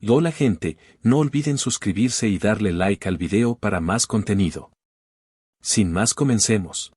Hola gente, no olviden suscribirse y darle like al video para más contenido. Sin más, comencemos.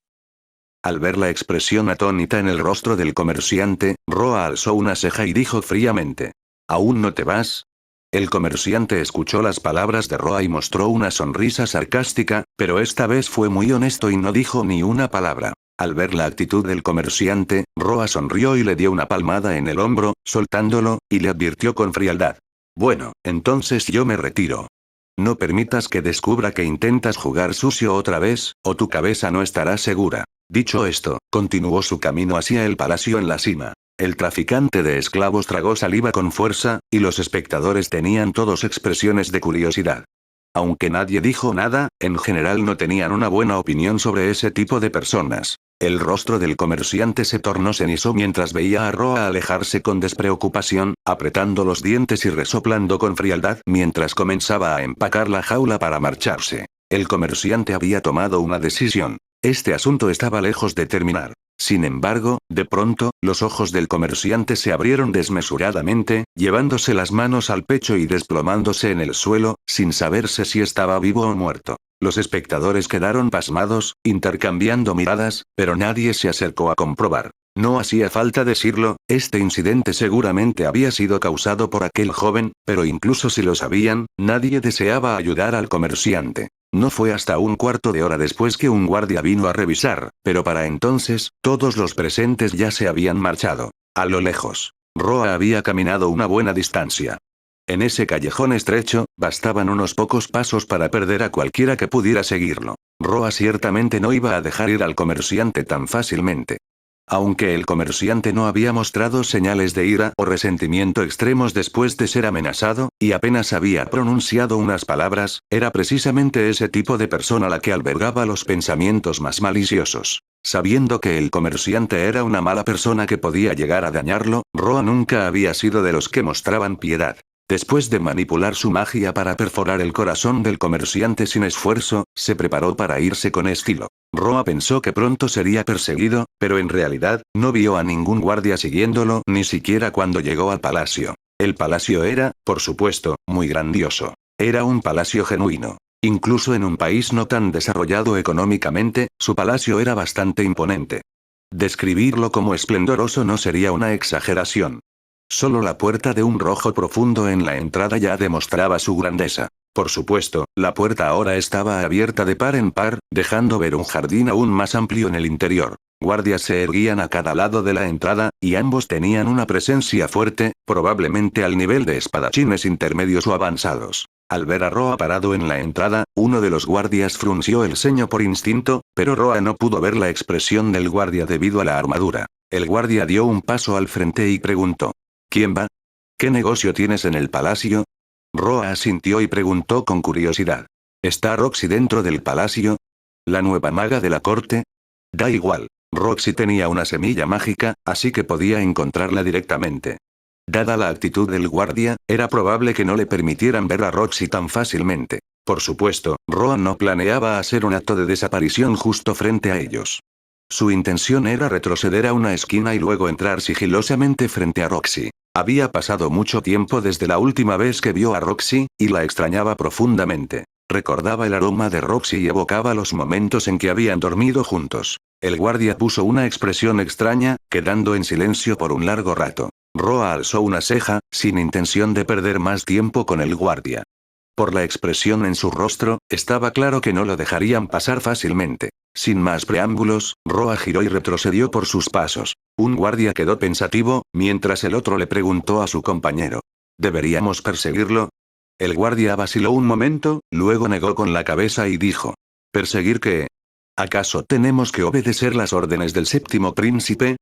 Al ver la expresión atónita en el rostro del comerciante, Roa alzó una ceja y dijo fríamente: ¿Aún no te vas? El comerciante escuchó las palabras de Roa y mostró una sonrisa sarcástica, pero esta vez fue muy honesto y no dijo ni una palabra. Al ver la actitud del comerciante, Roa sonrió y le dio una palmada en el hombro, soltándolo, y le advirtió con frialdad: Bueno, entonces yo me retiro. No permitas que descubra que intentas jugar sucio otra vez, o tu cabeza no estará segura. Dicho esto, continuó su camino hacia el palacio en la cima. El traficante de esclavos tragó saliva con fuerza, y los espectadores tenían todos expresiones de curiosidad. Aunque nadie dijo nada, en general no tenían una buena opinión sobre ese tipo de personas. El rostro del comerciante se tornó cenizo mientras veía a Roa alejarse con despreocupación, apretando los dientes y resoplando con frialdad mientras comenzaba a empacar la jaula para marcharse. El comerciante había tomado una decisión. Este asunto estaba lejos de terminar. Sin embargo, de pronto, los ojos del comerciante se abrieron desmesuradamente, llevándose las manos al pecho y desplomándose en el suelo, sin saberse si estaba vivo o muerto. Los espectadores quedaron pasmados, intercambiando miradas, pero nadie se acercó a comprobar. No hacía falta decirlo, este incidente seguramente había sido causado por aquel joven, pero incluso si lo sabían, nadie deseaba ayudar al comerciante. No fue hasta un cuarto de hora después que un guardia vino a revisar, pero para entonces, todos los presentes ya se habían marchado. A lo lejos, Roa había caminado una buena distancia. En ese callejón estrecho, bastaban unos pocos pasos para perder a cualquiera que pudiera seguirlo. Roa ciertamente no iba a dejar ir al comerciante tan fácilmente. Aunque el comerciante no había mostrado señales de ira o resentimiento extremos después de ser amenazado, y apenas había pronunciado unas palabras, era precisamente ese tipo de persona la que albergaba los pensamientos más maliciosos. Sabiendo que el comerciante era una mala persona que podía llegar a dañarlo, Roa nunca había sido de los que mostraban piedad. Después de manipular su magia para perforar el corazón del comerciante sin esfuerzo, se preparó para irse con estilo. Roa pensó que pronto sería perseguido, pero en realidad, no vio a ningún guardia siguiéndolo ni siquiera cuando llegó al palacio. El palacio era, por supuesto, muy grandioso. Era un palacio genuino. Incluso en un país no tan desarrollado económicamente, su palacio era bastante imponente. Describirlo como esplendoroso no sería una exageración. Solo la puerta de un rojo profundo en la entrada ya demostraba su grandeza. Por supuesto, la puerta ahora estaba abierta de par en par, dejando ver un jardín aún más amplio en el interior. Guardias se erguían a cada lado de la entrada, y ambos tenían una presencia fuerte, probablemente al nivel de espadachines intermedios o avanzados. Al ver a Roa parado en la entrada, uno de los guardias frunció el ceño por instinto, pero Roa no pudo ver la expresión del guardia debido a la armadura. El guardia dio un paso al frente y preguntó: ¿Quién va? ¿Qué negocio tienes en el palacio? Roa asintió y preguntó con curiosidad: ¿Está Roxy dentro del palacio? ¿La nueva maga de la corte? Da igual. Roxy tenía una semilla mágica, así que podía encontrarla directamente. Dada la actitud del guardia, era probable que no le permitieran ver a Roxy tan fácilmente. Por supuesto, Roa no planeaba hacer un acto de desaparición justo frente a ellos. Su intención era retroceder a una esquina y luego entrar sigilosamente frente a Roxy. Había pasado mucho tiempo desde la última vez que vio a Roxy, y la extrañaba profundamente. Recordaba el aroma de Roxy y evocaba los momentos en que habían dormido juntos. El guardia puso una expresión extraña, quedando en silencio por un largo rato. Roa alzó una ceja, sin intención de perder más tiempo con el guardia. Por la expresión en su rostro, estaba claro que no lo dejarían pasar fácilmente. Sin más preámbulos, Roa giró y retrocedió por sus pasos. Un guardia quedó pensativo, mientras el otro le preguntó a su compañero: ¿Deberíamos perseguirlo? El guardia vaciló un momento, luego negó con la cabeza y dijo: ¿Perseguir qué? ¿Acaso tenemos que obedecer las órdenes del séptimo príncipe?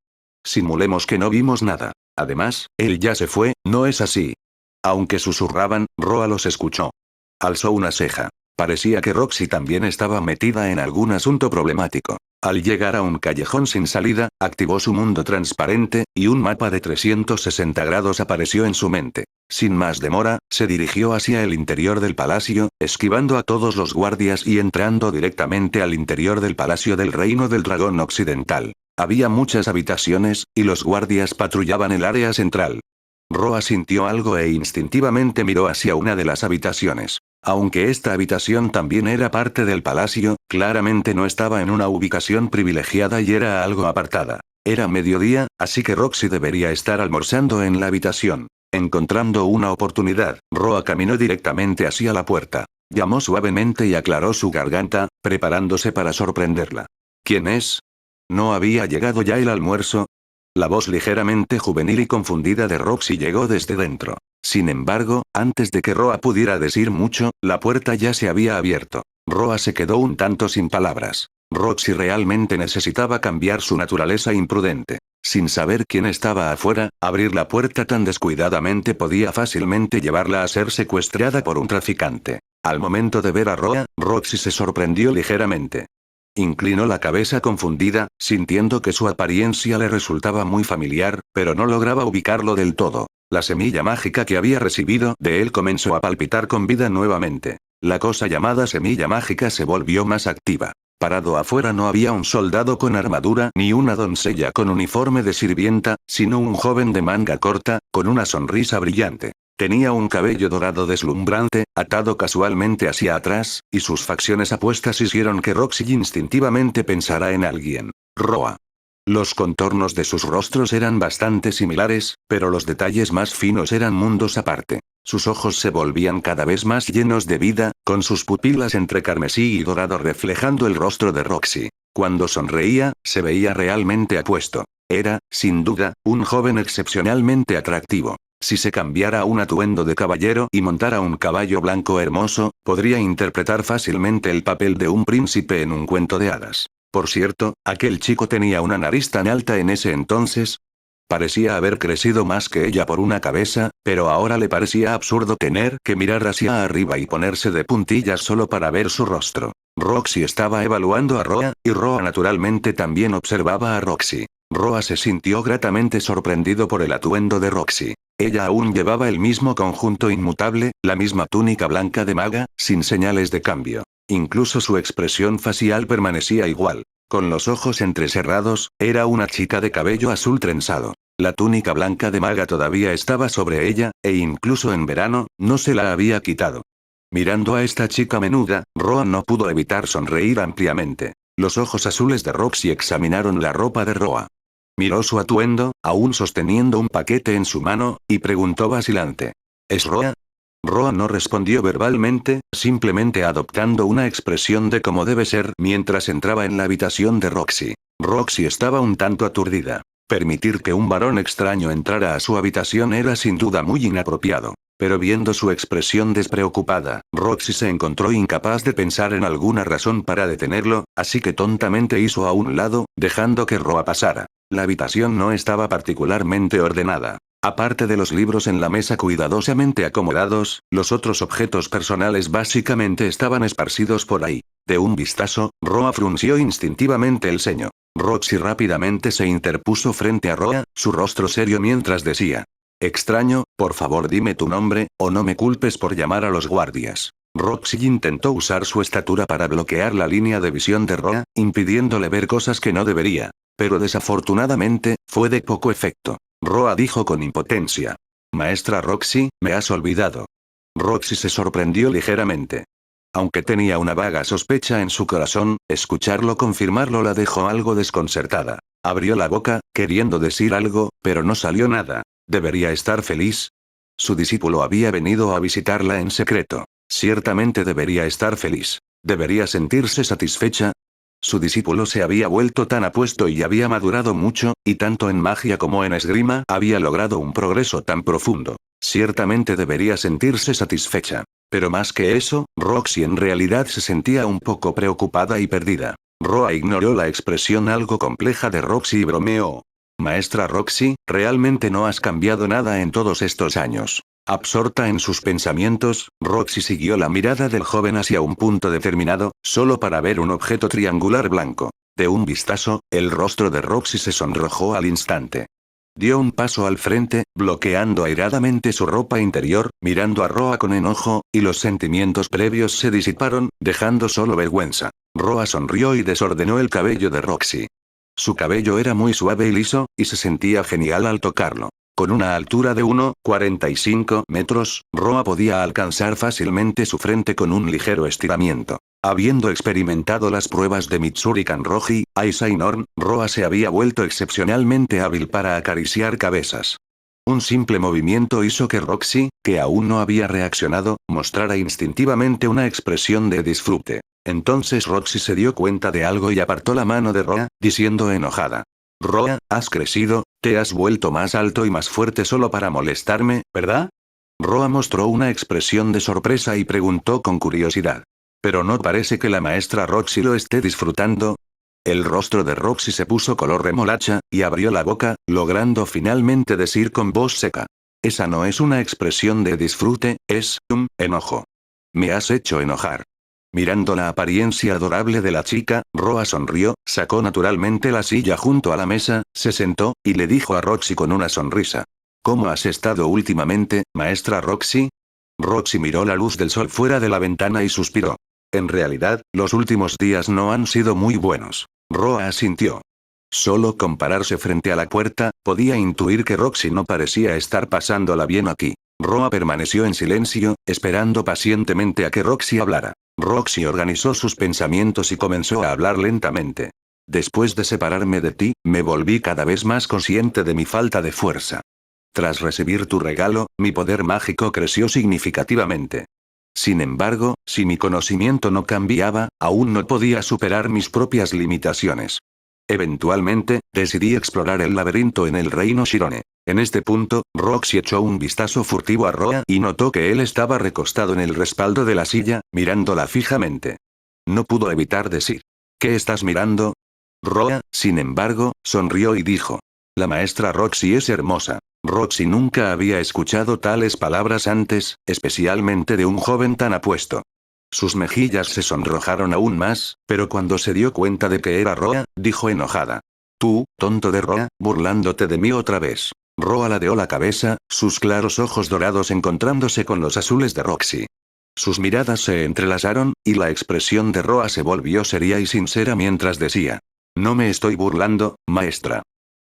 Simulemos que no vimos nada. Además, él ya se fue, ¿no es así? Aunque susurraban, Roa los escuchó. Alzó una ceja. Parecía que Roxy también estaba metida en algún asunto problemático. Al llegar a un callejón sin salida, activó su mundo transparente, y un mapa de 360 grados apareció en su mente. Sin más demora, se dirigió hacia el interior del palacio, esquivando a todos los guardias y entrando directamente al interior del palacio del Reino del Dragón Occidental. Había muchas habitaciones, y los guardias patrullaban el área central. Roa sintió algo e instintivamente miró hacia una de las habitaciones. Aunque esta habitación también era parte del palacio, claramente no estaba en una ubicación privilegiada y era algo apartada. Era mediodía, así que Roxy debería estar almorzando en la habitación. Encontrando una oportunidad, Roa caminó directamente hacia la puerta. Llamó suavemente y aclaró su garganta, preparándose para sorprenderla. ¿Quién es? ¿No había llegado ya el almuerzo? La voz ligeramente juvenil y confundida de Roxy llegó desde dentro. Sin embargo, antes de que Roa pudiera decir mucho, la puerta ya se había abierto. Roa se quedó un tanto sin palabras. Roxy realmente necesitaba cambiar su naturaleza imprudente. Sin saber quién estaba afuera, abrir la puerta tan descuidadamente podía fácilmente llevarla a ser secuestrada por un traficante. Al momento de ver a Roa, Roxy se sorprendió ligeramente. Inclinó la cabeza confundida, sintiendo que su apariencia le resultaba muy familiar, pero no lograba ubicarlo del todo. La semilla mágica que había recibido de él comenzó a palpitar con vida nuevamente. La cosa llamada semilla mágica se volvió más activa. Parado afuera no había un soldado con armadura ni una doncella con uniforme de sirvienta, sino un joven de manga corta, con una sonrisa brillante. Tenía un cabello dorado deslumbrante, atado casualmente hacia atrás, y sus facciones apuestas hicieron que Roxy instintivamente pensara en alguien. Roa. Los contornos de sus rostros eran bastante similares, pero los detalles más finos eran mundos aparte. Sus ojos se volvían cada vez más llenos de vida, con sus pupilas entre carmesí y dorado reflejando el rostro de Roxy. Cuando sonreía, se veía realmente apuesto. Era, sin duda, un joven excepcionalmente atractivo. Si se cambiara un atuendo de caballero y montara un caballo blanco hermoso, podría interpretar fácilmente el papel de un príncipe en un cuento de hadas. Por cierto, aquel chico tenía una nariz tan alta en ese entonces. Parecía haber crecido más que ella por una cabeza, pero ahora le parecía absurdo tener que mirar hacia arriba y ponerse de puntillas solo para ver su rostro. Roxy estaba evaluando a Roa, y Roa naturalmente también observaba a Roxy. Roa se sintió gratamente sorprendido por el atuendo de Roxy. Ella aún llevaba el mismo conjunto inmutable, la misma túnica blanca de maga, sin señales de cambio. Incluso su expresión facial permanecía igual. Con los ojos entrecerrados, era una chica de cabello azul trenzado. La túnica blanca de maga todavía estaba sobre ella, e incluso en verano, no se la había quitado. Mirando a esta chica menuda, Roa no pudo evitar sonreír ampliamente. Los ojos azules de Roxy examinaron la ropa de Roa. Miró su atuendo, aún sosteniendo un paquete en su mano, y preguntó vacilante. ¿Es Roa? Roa no respondió verbalmente, simplemente adoptando una expresión de cómo debe ser mientras entraba en la habitación de Roxy. Roxy estaba un tanto aturdida. Permitir que un varón extraño entrara a su habitación era sin duda muy inapropiado. Pero viendo su expresión despreocupada, Roxy se encontró incapaz de pensar en alguna razón para detenerlo, así que tontamente hizo a un lado, dejando que Roa pasara. La habitación no estaba particularmente ordenada. Aparte de los libros en la mesa cuidadosamente acomodados, los otros objetos personales básicamente estaban esparcidos por ahí. De un vistazo, Roa frunció instintivamente el ceño. Roxy rápidamente se interpuso frente a Roa, su rostro serio mientras decía. Extraño, por favor dime tu nombre, o no me culpes por llamar a los guardias. Roxy intentó usar su estatura para bloquear la línea de visión de Roa, impidiéndole ver cosas que no debería. Pero desafortunadamente, fue de poco efecto. Roa dijo con impotencia. Maestra Roxy, me has olvidado. Roxy se sorprendió ligeramente. Aunque tenía una vaga sospecha en su corazón, escucharlo confirmarlo la dejó algo desconcertada. Abrió la boca, queriendo decir algo, pero no salió nada. ¿Debería estar feliz? Su discípulo había venido a visitarla en secreto. Ciertamente debería estar feliz. ¿Debería sentirse satisfecha? Su discípulo se había vuelto tan apuesto y había madurado mucho, y tanto en magia como en esgrima había logrado un progreso tan profundo. Ciertamente debería sentirse satisfecha. Pero más que eso, Roxy en realidad se sentía un poco preocupada y perdida. Roa ignoró la expresión algo compleja de Roxy y bromeó. Maestra Roxy, realmente no has cambiado nada en todos estos años. Absorta en sus pensamientos, Roxy siguió la mirada del joven hacia un punto determinado, solo para ver un objeto triangular blanco. De un vistazo, el rostro de Roxy se sonrojó al instante. Dio un paso al frente, bloqueando airadamente su ropa interior, mirando a Roa con enojo, y los sentimientos previos se disiparon, dejando solo vergüenza. Roa sonrió y desordenó el cabello de Roxy. Su cabello era muy suave y liso, y se sentía genial al tocarlo. Con una altura de 1,45 metros, Roa podía alcanzar fácilmente su frente con un ligero estiramiento. Habiendo experimentado las pruebas de Mitsuri Kanroji, Aisa y Norn, Roa se había vuelto excepcionalmente hábil para acariciar cabezas. Un simple movimiento hizo que Roxy, que aún no había reaccionado, mostrara instintivamente una expresión de disfrute. Entonces Roxy se dio cuenta de algo y apartó la mano de Roa, diciendo enojada: Roa, has crecido, te has vuelto más alto y más fuerte solo para molestarme, ¿verdad? Roa mostró una expresión de sorpresa y preguntó con curiosidad: ¿pero no parece que la maestra Roxy lo esté disfrutando? El rostro de Roxy se puso color remolacha, y abrió la boca, logrando finalmente decir con voz seca: esa no es una expresión de disfrute, es un enojo. Me has hecho enojar. Mirando la apariencia adorable de la chica, Roa sonrió, sacó naturalmente la silla junto a la mesa, se sentó, y le dijo a Roxy con una sonrisa: ¿cómo has estado últimamente, maestra Roxy? Roxy miró la luz del sol fuera de la ventana y suspiró. En realidad, los últimos días no han sido muy buenos. Roa asintió. Solo con pararse frente a la puerta, podía intuir que Roxy no parecía estar pasándola bien aquí. Roa permaneció en silencio, esperando pacientemente a que Roxy hablara. Roxy organizó sus pensamientos y comenzó a hablar lentamente. Después de separarme de ti, me volví cada vez más consciente de mi falta de fuerza. Tras recibir tu regalo, mi poder mágico creció significativamente. Sin embargo, si mi conocimiento no cambiaba, aún no podía superar mis propias limitaciones. Eventualmente, decidí explorar el laberinto en el reino Shirone. En este punto, Roxy echó un vistazo furtivo a Roa y notó que él estaba recostado en el respaldo de la silla, mirándola fijamente. No pudo evitar decir: ¿qué estás mirando? Roa, sin embargo, sonrió y dijo: la maestra Roxy es hermosa. Roxy nunca había escuchado tales palabras antes, especialmente de un joven tan apuesto. Sus mejillas se sonrojaron aún más, pero cuando se dio cuenta de que era Roa, dijo enojada: tú, tonto de Roa, burlándote de mí otra vez. Roa ladeó la cabeza, sus claros ojos dorados encontrándose con los azules de Roxy. Sus miradas se entrelazaron, y la expresión de Roa se volvió seria y sincera mientras decía: no me estoy burlando, maestra.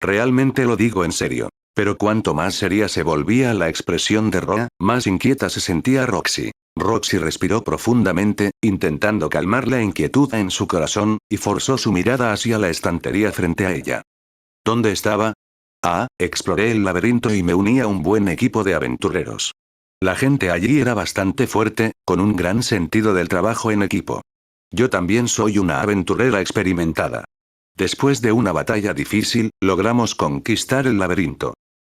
Realmente lo digo en serio. Pero cuanto más seria se volvía la expresión de Roa, más inquieta se sentía Roxy. Roxy respiró profundamente, intentando calmar la inquietud en su corazón, y forzó su mirada hacia la estantería frente a ella. ¿Dónde estaba? Exploré el laberinto y me uní a un buen equipo de aventureros. La gente allí era bastante fuerte, con un gran sentido del trabajo en equipo. Yo también soy una aventurera experimentada. Después de una batalla difícil, logramos conquistar el laberinto.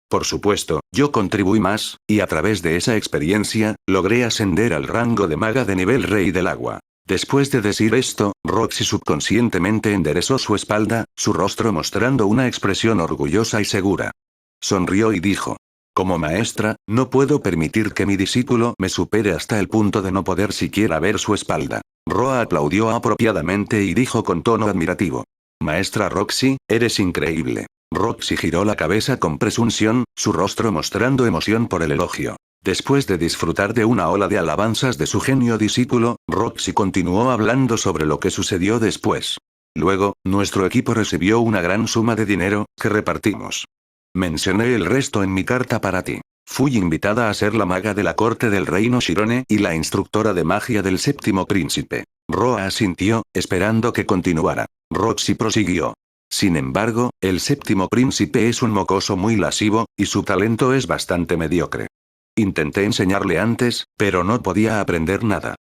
Por supuesto, yo contribuí más, y a través de esa experiencia, logré ascender al rango de maga de nivel rey del agua. Después de decir esto, Roxy subconscientemente enderezó su espalda, su rostro mostrando una expresión orgullosa y segura. Sonrió y dijo: como maestra, no puedo permitir que mi discípulo me supere hasta el punto de no poder siquiera ver su espalda. Roa aplaudió apropiadamente y dijo con tono admirativo: maestra Roxy, eres increíble. Roxy giró la cabeza con presunción, su rostro mostrando emoción por el elogio. Después de disfrutar de una ola de alabanzas de su genio discípulo, Roxy continuó hablando sobre lo que sucedió después. Luego, nuestro equipo recibió una gran suma de dinero, que repartimos. Mencioné el resto en mi carta para ti. Fui invitada a ser la maga de la corte del reino Shirone y la instructora de magia del séptimo príncipe. Roa asintió, esperando que continuara. Roxy prosiguió: sin embargo, el séptimo príncipe es un mocoso muy lascivo, y su talento es bastante mediocre. Intenté enseñarle antes, pero no podía aprender nada.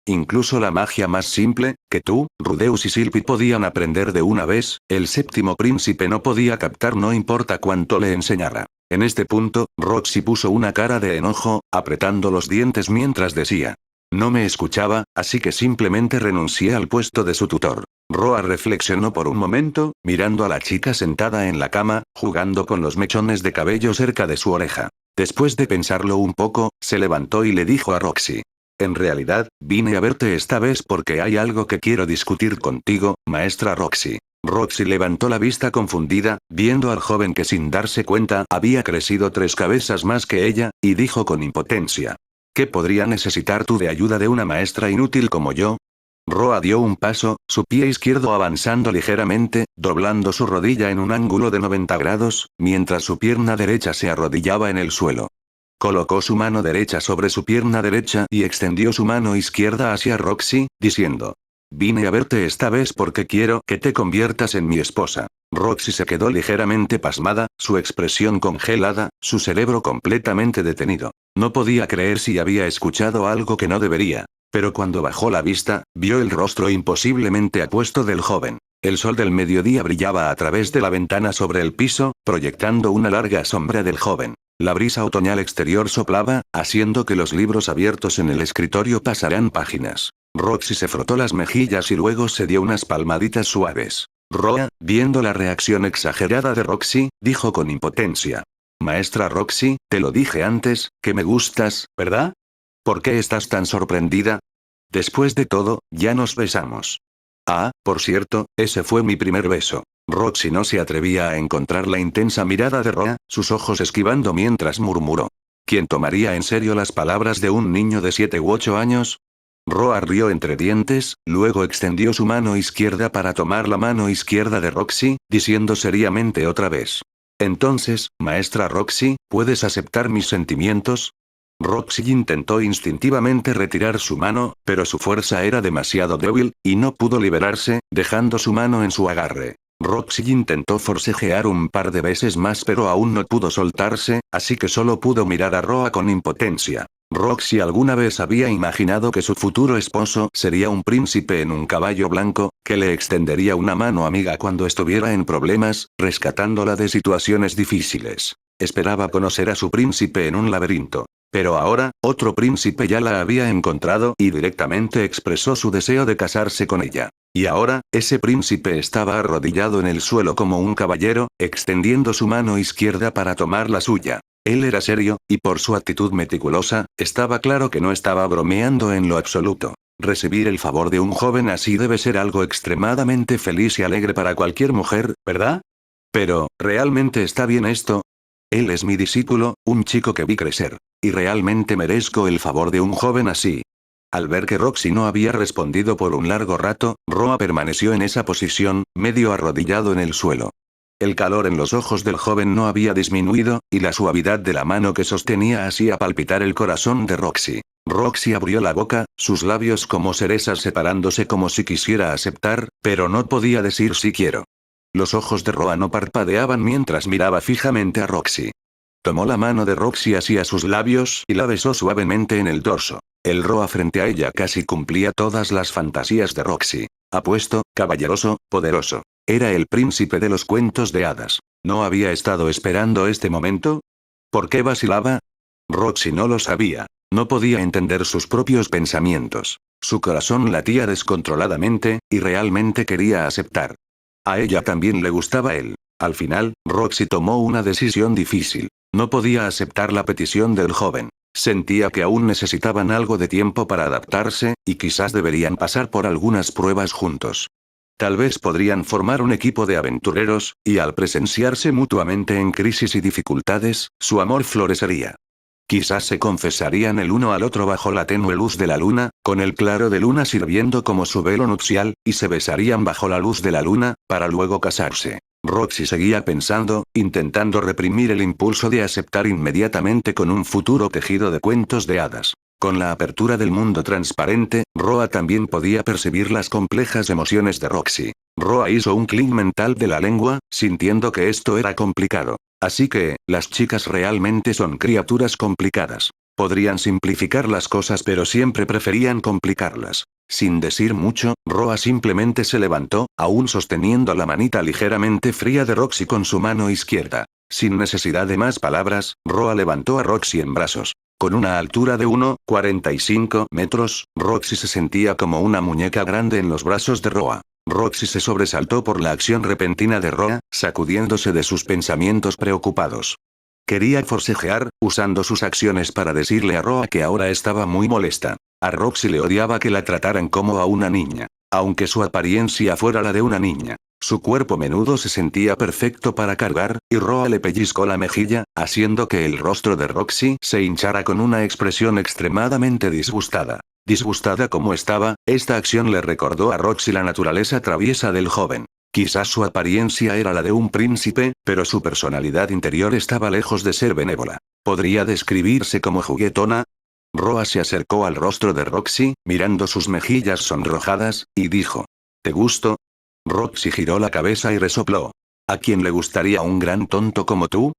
Incluso la magia más simple, que tú, Rudeus y Silpi podían aprender de una vez, el séptimo príncipe no podía captar no importa cuánto le enseñara. En este punto, Roxy puso una cara de enojo, apretando los dientes mientras decía: no me escuchaba, así que simplemente renuncié al puesto de su tutor. Roa reflexionó por un momento, mirando a la chica sentada en la cama, jugando con los mechones de cabello cerca de su oreja. Después de pensarlo un poco, se levantó y le dijo a Roxy: en realidad, vine a verte esta vez porque hay algo que quiero discutir contigo, maestra Roxy. Roxy levantó la vista confundida, viendo al joven que sin darse cuenta había crecido 3 cabezas más que ella, y dijo con impotencia: ¿qué podría necesitar tú de ayuda de una maestra inútil como yo? Roa dio un paso, su pie izquierdo avanzando ligeramente, doblando su rodilla en un ángulo de 90 grados, mientras su pierna derecha se arrodillaba en el suelo. Colocó su mano derecha sobre su pierna derecha y extendió su mano izquierda hacia Roxy, diciendo: «Vine a verte esta vez porque quiero que te conviertas en mi esposa». Roxy se quedó ligeramente pasmada, su expresión congelada, su cerebro completamente detenido. No podía creer si había escuchado algo que no debería. Pero cuando bajó la vista, vio el rostro imposiblemente apuesto del joven. El sol del mediodía brillaba a través de la ventana sobre el piso, proyectando una larga sombra del joven. La brisa otoñal exterior soplaba, haciendo que los libros abiertos en el escritorio pasaran páginas. Roxy se frotó las mejillas y luego se dio unas palmaditas suaves. Roa, viendo la reacción exagerada de Roxy, dijo con impotencia: «Maestra Roxy, te lo dije antes, que me gustas, ¿verdad? ¿Por qué estás tan sorprendida? Después de todo, ya nos besamos». «Ah, por cierto, ese fue mi primer beso». Roxy no se atrevía a encontrar la intensa mirada de Roa, sus ojos esquivando mientras murmuró: «¿Quién tomaría en serio las palabras de un niño de 7 u 8 años?» Roa rió entre dientes, luego extendió su mano izquierda para tomar la mano izquierda de Roxy, diciendo seriamente otra vez: «Entonces, maestra Roxy, ¿puedes aceptar mis sentimientos?» Roxy intentó instintivamente retirar su mano, pero su fuerza era demasiado débil, y no pudo liberarse, dejando su mano en su agarre. Roxy intentó forcejear un par de veces más pero aún no pudo soltarse, así que solo pudo mirar a Roa con impotencia. Roxy alguna vez había imaginado que su futuro esposo sería un príncipe en un caballo blanco, que le extendería una mano amiga cuando estuviera en problemas, rescatándola de situaciones difíciles. Esperaba conocer a su príncipe en un laberinto. Pero ahora, otro príncipe ya la había encontrado y directamente expresó su deseo de casarse con ella. Y ahora, ese príncipe estaba arrodillado en el suelo como un caballero, extendiendo su mano izquierda para tomar la suya. Él era serio, y por su actitud meticulosa, estaba claro que no estaba bromeando en lo absoluto. Recibir el favor de un joven así debe ser algo extremadamente feliz y alegre para cualquier mujer, ¿verdad? Pero, ¿realmente está bien esto? Él es mi discípulo, un chico que vi crecer. Y realmente merezco el favor de un joven así. Al ver que Roxy no había respondido por un largo rato, Roa permaneció en esa posición, medio arrodillado en el suelo. El calor en los ojos del joven no había disminuido, y la suavidad de la mano que sostenía hacía palpitar el corazón de Roxy. Roxy abrió la boca, sus labios como cerezas separándose como si quisiera aceptar, pero no podía decir si quiero. Los ojos de Roa no parpadeaban mientras miraba fijamente a Roxy. Tomó la mano de Roxy hacia sus labios y la besó suavemente en el dorso. El Roa frente a ella casi cumplía todas las fantasías de Roxy. Apuesto, caballeroso, poderoso. Era el príncipe de los cuentos de hadas. ¿No había estado esperando este momento? ¿Por qué vacilaba? Roxy no lo sabía. No podía entender sus propios pensamientos. Su corazón latía descontroladamente, y realmente quería aceptar. A ella también le gustaba él. Al final, Roxy tomó una decisión difícil. No podía aceptar la petición del joven. Sentía que aún necesitaban algo de tiempo para adaptarse, y quizás deberían pasar por algunas pruebas juntos. Tal vez podrían formar un equipo de aventureros, y al presenciarse mutuamente en crisis y dificultades, su amor florecería. Quizás se confesarían el uno al otro bajo la tenue luz de la luna, con el claro de luna sirviendo como su velo nupcial, y se besarían bajo la luz de la luna, para luego casarse. Roxy seguía pensando, intentando reprimir el impulso de aceptar inmediatamente con un futuro tejido de cuentos de hadas. Con la apertura del mundo transparente, Roa también podía percibir las complejas emociones de Roxy. Roa hizo un clic mental de la lengua, sintiendo que esto era complicado. Así que, las chicas realmente son criaturas complicadas. Podrían simplificar las cosas pero siempre preferían complicarlas. Sin decir mucho, Roa simplemente se levantó, aún sosteniendo la manita ligeramente fría de Roxy con su mano izquierda. Sin necesidad de más palabras, Roa levantó a Roxy en brazos. Con una altura de 1,45 metros, Roxy se sentía como una muñeca grande en los brazos de Roa. Roxy se sobresaltó por la acción repentina de Roa, sacudiéndose de sus pensamientos preocupados. Quería forcejear, usando sus acciones para decirle a Roa que ahora estaba muy molesta. A Roxy le odiaba que la trataran como a una niña. Aunque su apariencia fuera la de una niña. Su cuerpo menudo se sentía perfecto para cargar, y Roa le pellizcó la mejilla, haciendo que el rostro de Roxy se hinchara con una expresión extremadamente disgustada. Disgustada como estaba, esta acción le recordó a Roxy la naturaleza traviesa del joven. Quizás su apariencia era la de un príncipe, pero su personalidad interior estaba lejos de ser benévola. ¿Podría describirse como juguetona? Roa se acercó al rostro de Roxy, mirando sus mejillas sonrojadas, y dijo: ¿Te gusto? Roxy giró la cabeza y resopló. ¿A quién le gustaría un gran tonto como tú?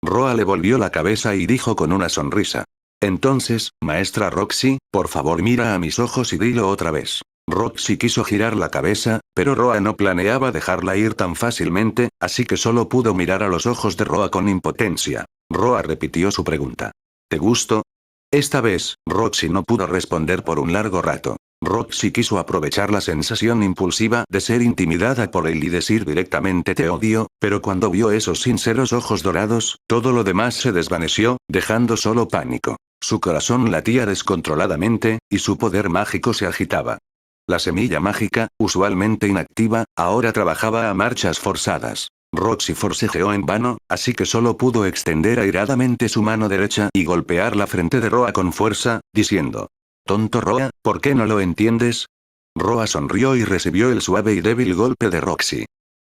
Roa le volvió la cabeza y dijo con una sonrisa: Entonces, maestra Roxy, por favor mira a mis ojos y dilo otra vez. Roxy quiso girar la cabeza, pero Roa no planeaba dejarla ir tan fácilmente, así que solo pudo mirar a los ojos de Roa con impotencia. Roa repitió su pregunta. ¿Te gusto? Esta vez, Roxy no pudo responder por un largo rato. Roxy quiso aprovechar la sensación impulsiva de ser intimidada por él y decir directamente te odio, pero cuando vio esos sinceros ojos dorados, todo lo demás se desvaneció, dejando solo pánico. Su corazón latía descontroladamente, y su poder mágico se agitaba. La semilla mágica, usualmente inactiva, ahora trabajaba a marchas forzadas. Roxy forcejeó en vano, así que solo pudo extender airadamente su mano derecha y golpear la frente de Roa con fuerza, diciendo: Tonto Roa, ¿por qué no lo entiendes? Roa sonrió y recibió el suave y débil golpe de Roxy.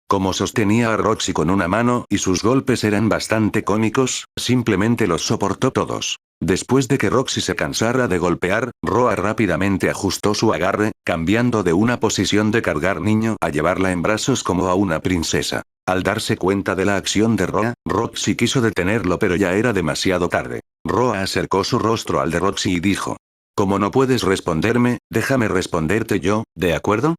Como sostenía a Roxy con una mano y sus golpes eran bastante cómicos, simplemente los soportó todos. Después de que Roxy se cansara de golpear, Roa rápidamente ajustó su agarre, cambiando de una posición de cargar niño a llevarla en brazos como a una princesa. Al darse cuenta de la acción de Roa, Roxy quiso detenerlo pero ya era demasiado tarde. Roa acercó su rostro al de Roxy y dijo: Como no puedes responderme, déjame responderte yo, ¿de acuerdo?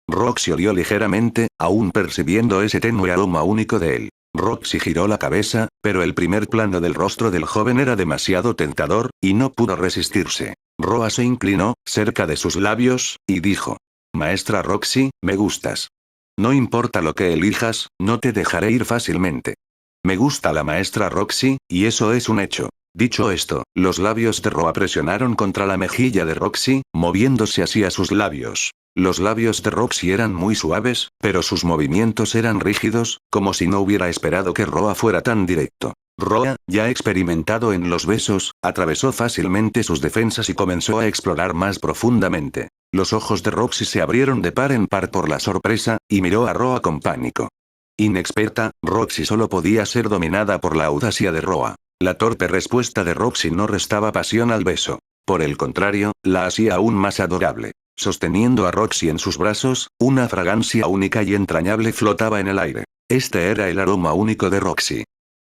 Roxy olió ligeramente, aún percibiendo ese tenue aroma único de él. Roxy giró la cabeza, pero el primer plano del rostro del joven era demasiado tentador, y no pudo resistirse. Roa se inclinó, cerca de sus labios, y dijo: Maestra Roxy, me gustas. No importa lo que elijas, no te dejaré ir fácilmente. Me gusta la maestra Roxy, y eso es un hecho. Dicho esto, los labios de Roa presionaron contra la mejilla de Roxy, moviéndose hacia sus labios. Los labios de Roxy eran muy suaves, pero sus movimientos eran rígidos, como si no hubiera esperado que Roa fuera tan directo. Roa, ya experimentado en los besos, atravesó fácilmente sus defensas y comenzó a explorar más profundamente. Los ojos de Roxy se abrieron de par en par por la sorpresa, y miró a Roa con pánico. Inexperta, Roxy solo podía ser dominada por la audacia de Roa. La torpe respuesta de Roxy no restaba pasión al beso. Por el contrario, la hacía aún más adorable. Sosteniendo a Roxy en sus brazos, una fragancia única y entrañable flotaba en el aire. Este era el aroma único de Roxy.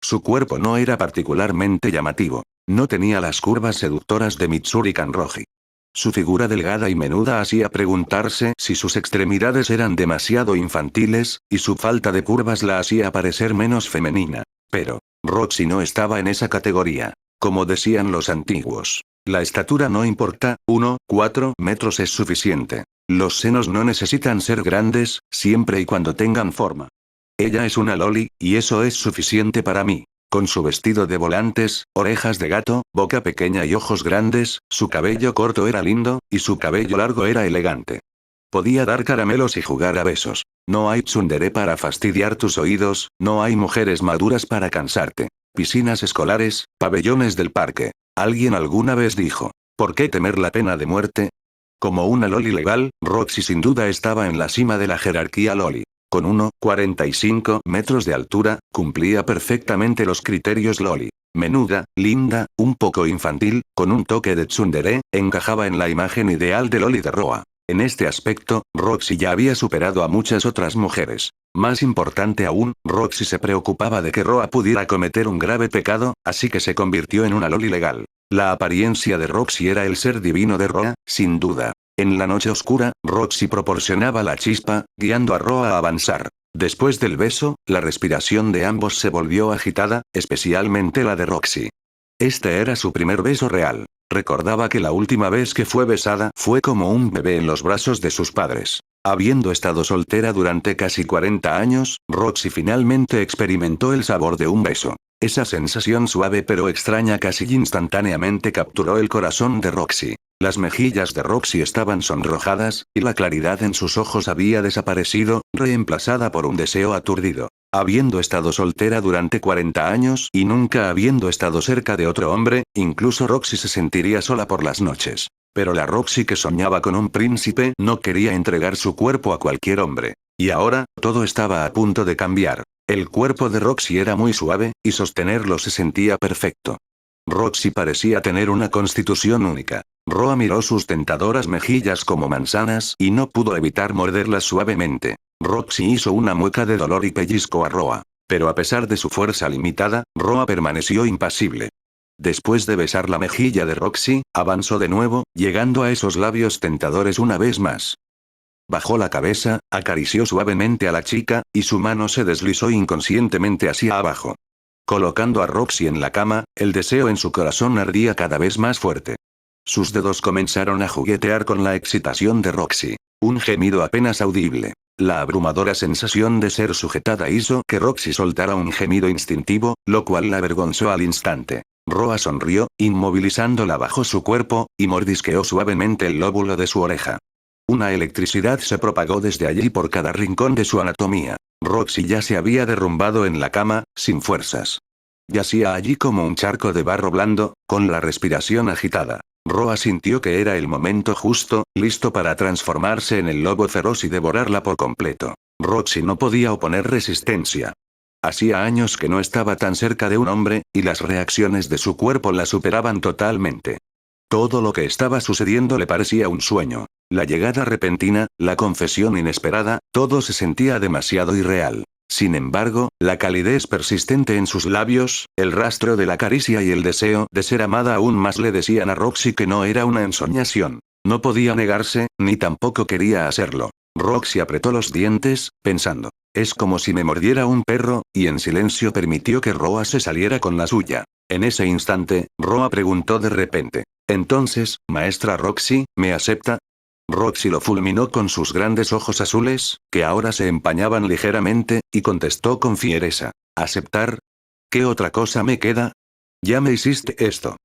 Su cuerpo no era particularmente llamativo. No tenía las curvas seductoras de Mitsuri Kanroji. Su figura delgada y menuda hacía preguntarse si sus extremidades eran demasiado infantiles, y su falta de curvas la hacía parecer menos femenina. Pero Roxy no estaba en esa categoría. Como decían los antiguos, la estatura no importa, 4 metros es suficiente. Los senos no necesitan ser grandes, siempre y cuando tengan forma. Ella es una loli, y eso es suficiente para mí. Con su vestido de volantes, orejas de gato, boca pequeña y ojos grandes, su cabello corto era lindo, y su cabello largo era elegante. Podía dar caramelos y jugar a besos. No hay tsundere para fastidiar tus oídos, no hay mujeres maduras para cansarte. Piscinas escolares, pabellones del parque. Alguien alguna vez dijo: ¿por qué temer la pena de muerte? Como una loli legal, Roxy sin duda estaba en la cima de la jerarquía loli. Con 1,45 metros de altura, cumplía perfectamente los criterios loli. Menuda, linda, un poco infantil, con un toque de tsundere, encajaba en la imagen ideal de loli de Roa. En este aspecto, Roxy ya había superado a muchas otras mujeres. Más importante aún, Roxy se preocupaba de que Roa pudiera cometer un grave pecado, así que se convirtió en una loli legal. La apariencia de Roxy era el ser divino de Roa, sin duda. En la noche oscura, Roxy proporcionaba la chispa, guiando a Roa a avanzar. Después del beso, la respiración de ambos se volvió agitada, especialmente la de Roxy. Este era su primer beso real. Recordaba que la última vez que fue besada fue como un bebé en los brazos de sus padres. Habiendo estado soltera durante casi 40 años, Roxy finalmente experimentó el sabor de un beso. Esa sensación suave pero extraña casi instantáneamente capturó el corazón de Roxy. Las mejillas de Roxy estaban sonrojadas, y la claridad en sus ojos había desaparecido, reemplazada por un deseo aturdido. Habiendo estado soltera durante 40 años y nunca habiendo estado cerca de otro hombre, incluso Roxy se sentiría sola por las noches. Pero la Roxy que soñaba con un príncipe no quería entregar su cuerpo a cualquier hombre. Y ahora, todo estaba a punto de cambiar. El cuerpo de Roxy era muy suave, y sostenerlo se sentía perfecto. Roxy parecía tener una constitución única. Roa miró sus tentadoras mejillas como manzanas y no pudo evitar morderlas suavemente. Roxy hizo una mueca de dolor y pellizcó a Roa. Pero a pesar de su fuerza limitada, Roa permaneció impasible. Después de besar la mejilla de Roxy, avanzó de nuevo, llegando a esos labios tentadores una vez más. Bajó la cabeza, acarició suavemente a la chica, y su mano se deslizó inconscientemente hacia abajo. Colocando a Roxy en la cama, el deseo en su corazón ardía cada vez más fuerte. Sus dedos comenzaron a juguetear con la excitación de Roxy. Un gemido apenas audible. La abrumadora sensación de ser sujetada hizo que Roxy soltara un gemido instintivo, lo cual la avergonzó al instante. Roa sonrió, inmovilizándola bajo su cuerpo, y mordisqueó suavemente el lóbulo de su oreja. Una electricidad se propagó desde allí por cada rincón de su anatomía. Roxy ya se había derrumbado en la cama, sin fuerzas. Yacía allí como un charco de barro blando, con la respiración agitada. Roa sintió que era el momento justo, listo para transformarse en el lobo feroz y devorarla por completo. Roxy no podía oponer resistencia. Hacía años que no estaba tan cerca de un hombre, y las reacciones de su cuerpo la superaban totalmente. Todo lo que estaba sucediendo le parecía un sueño. La llegada repentina, la confesión inesperada, todo se sentía demasiado irreal. Sin embargo, la calidez persistente en sus labios, el rastro de la caricia y el deseo de ser amada aún más le decían a Roxy que no era una ensoñación. No podía negarse, ni tampoco quería hacerlo. Roxy apretó los dientes, pensando. Es como si me mordiera un perro, y en silencio permitió que Roa se saliera con la suya. En ese instante, Roa preguntó de repente. Entonces, maestra Roxy, ¿me acepta? Roxy lo fulminó con sus grandes ojos azules, que ahora se empañaban ligeramente, y contestó con fiereza. ¿Aceptar? ¿Qué otra cosa me queda? Ya me hiciste esto.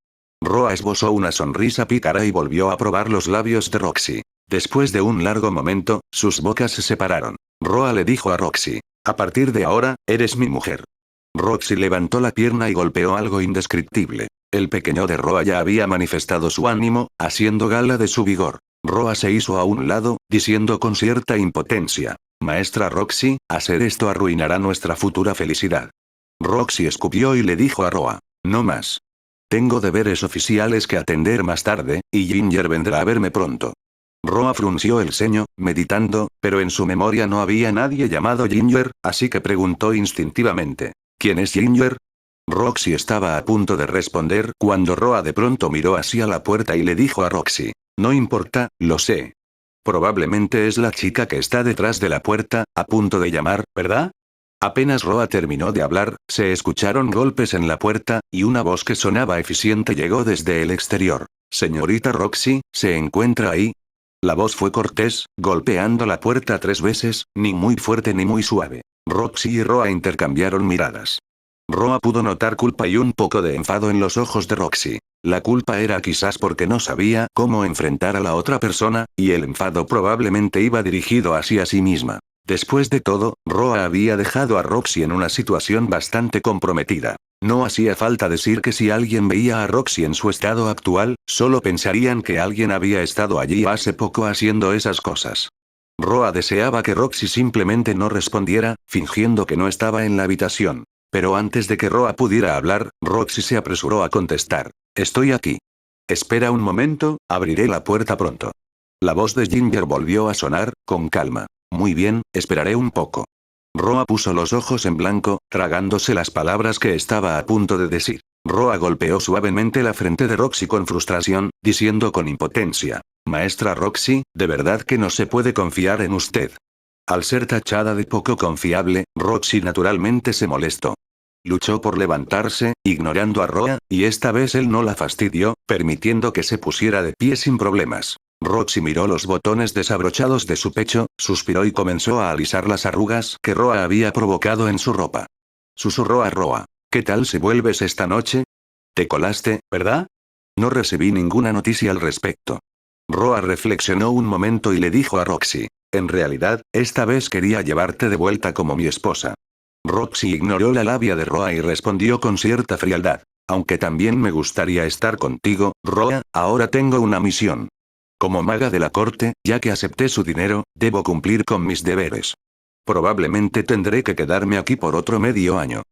Roa esbozó una sonrisa pícara y volvió a probar los labios de Roxy. Después de un largo momento, sus bocas se separaron. Roa le dijo a Roxy. A partir de ahora, eres mi mujer. Roxy levantó la pierna y golpeó algo indescriptible. El pequeño de Roa ya había manifestado su ánimo, haciendo gala de su vigor. Roa se hizo a un lado, diciendo con cierta impotencia. Maestra Roxy, hacer esto arruinará nuestra futura felicidad. Roxy escupió y le dijo a Roa. No más. Tengo deberes oficiales que atender más tarde, y Ginger vendrá a verme pronto. Roa frunció el ceño, meditando, pero en su memoria no había nadie llamado Ginger, así que preguntó instintivamente. ¿Quién es Ginger? Roxy estaba a punto de responder cuando Roa de pronto miró hacia la puerta y le dijo a Roxy. No importa, lo sé. Probablemente es la chica que está detrás de la puerta, a punto de llamar, ¿verdad? Apenas Roa terminó de hablar, se escucharon golpes en la puerta, y una voz que sonaba eficiente llegó desde el exterior. Señorita Roxy, ¿se encuentra ahí? La voz fue cortés, golpeando la puerta 3 veces, ni muy fuerte ni muy suave. Roxy y Roa intercambiaron miradas. Roa pudo notar culpa y un poco de enfado en los ojos de Roxy. La culpa era quizás porque no sabía cómo enfrentar a la otra persona, y el enfado probablemente iba dirigido hacia sí misma. Después de todo, Roa había dejado a Roxy en una situación bastante comprometida. No hacía falta decir que si alguien veía a Roxy en su estado actual, solo pensarían que alguien había estado allí hace poco haciendo esas cosas. Roa deseaba que Roxy simplemente no respondiera, fingiendo que no estaba en la habitación. Pero antes de que Roa pudiera hablar, Roxy se apresuró a contestar. Estoy aquí. Espera un momento, abriré la puerta pronto. La voz de Ginger volvió a sonar, con calma. Muy bien, esperaré un poco. Roa puso los ojos en blanco, tragándose las palabras que estaba a punto de decir. Roa golpeó suavemente la frente de Roxy con frustración, diciendo con impotencia. Maestra Roxy, de verdad que no se puede confiar en usted. Al ser tachada de poco confiable, Roxy naturalmente se molestó. Luchó por levantarse, ignorando a Roa, y esta vez él no la fastidió, permitiendo que se pusiera de pie sin problemas. Roxy miró los botones desabrochados de su pecho, suspiró y comenzó a alisar las arrugas que Roa había provocado en su ropa. Susurró a Roa. ¿Qué tal si vuelves esta noche? Te colaste, ¿verdad? No recibí ninguna noticia al respecto. Roa reflexionó un momento y le dijo a Roxy. En realidad, esta vez quería llevarte de vuelta como mi esposa. Roxy ignoró la labia de Roa y respondió con cierta frialdad. Aunque también me gustaría estar contigo, Roa, ahora tengo una misión. Como maga de la corte, ya que acepté su dinero, debo cumplir con mis deberes. Probablemente tendré que quedarme aquí por otro medio año.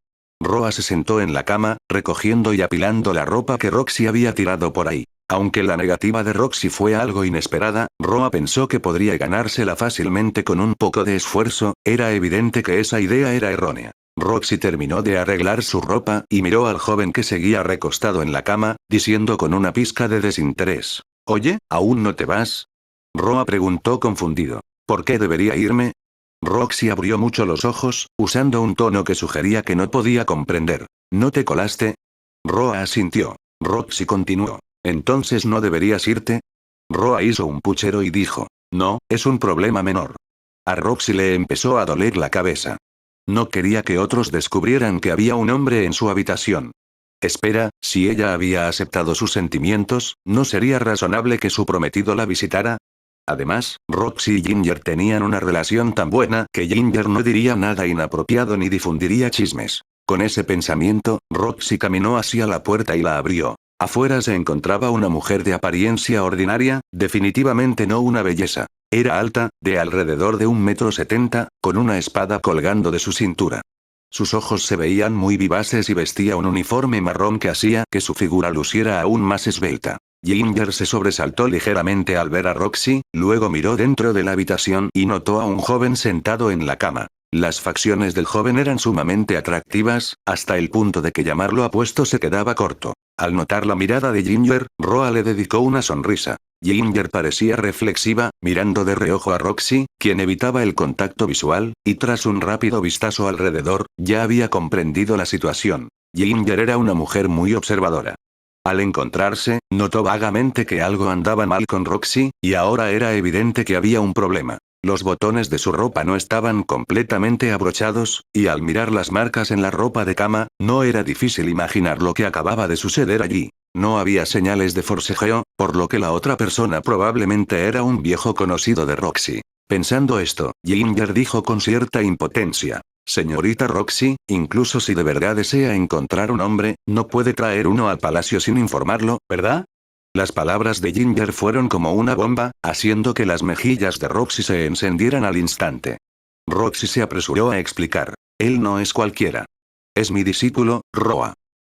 Roa se sentó en la cama, recogiendo y apilando la ropa que Roxy había tirado por ahí. Aunque la negativa de Roxy fue algo inesperada, Roa pensó que podría ganársela fácilmente con un poco de esfuerzo. Era evidente que esa idea era errónea. Roxy terminó de arreglar su ropa y miró al joven que seguía recostado en la cama, diciendo con una pizca de desinterés: «Oye, ¿aún no te vas?». Roa preguntó confundido: «¿Por qué debería irme?». Roxy abrió mucho los ojos, usando un tono que sugería que no podía comprender. «¿No te colaste?». Roa asintió. Roxy continuó: «¿Entonces no deberías irte?». Roa hizo un puchero y dijo: «No, es un problema menor». A Roxy le empezó a doler la cabeza. No quería que otros descubrieran que había un hombre en su habitación. Espera, si ella había aceptado sus sentimientos, ¿no sería razonable que su prometido la visitara? Además, Roxy y Ginger tenían una relación tan buena que Ginger no diría nada inapropiado ni difundiría chismes. Con ese pensamiento, Roxy caminó hacia la puerta y la abrió. Afuera se encontraba una mujer de apariencia ordinaria, definitivamente no una belleza. Era alta, de alrededor de 1,70 m, con una espada colgando de su cintura. Sus ojos se veían muy vivaces y vestía un uniforme marrón que hacía que su figura luciera aún más esbelta. Ginger se sobresaltó ligeramente al ver a Roxy, luego miró dentro de la habitación y notó a un joven sentado en la cama. Las facciones del joven eran sumamente atractivas, hasta el punto de que llamarlo apuesto se quedaba corto. Al notar la mirada de Ginger, Roa le dedicó una sonrisa. Ginger parecía reflexiva, mirando de reojo a Roxy, quien evitaba el contacto visual, y tras un rápido vistazo alrededor, ya había comprendido la situación. Ginger era una mujer muy observadora. Al encontrarse, notó vagamente que algo andaba mal con Roxy, y ahora era evidente que había un problema. Los botones de su ropa no estaban completamente abrochados, y al mirar las marcas en la ropa de cama, no era difícil imaginar lo que acababa de suceder allí. No había señales de forcejeo, por lo que la otra persona probablemente era un viejo conocido de Roxy. Pensando esto, Ginger dijo con cierta impotencia: «Señorita Roxy, incluso si de verdad desea encontrar un hombre, no puede traer uno al palacio sin informarlo, ¿verdad?». Las palabras de Ginger fueron como una bomba, haciendo que las mejillas de Roxy se encendieran al instante. Roxy se apresuró a explicar: «Él no es cualquiera. Es mi discípulo, Roa.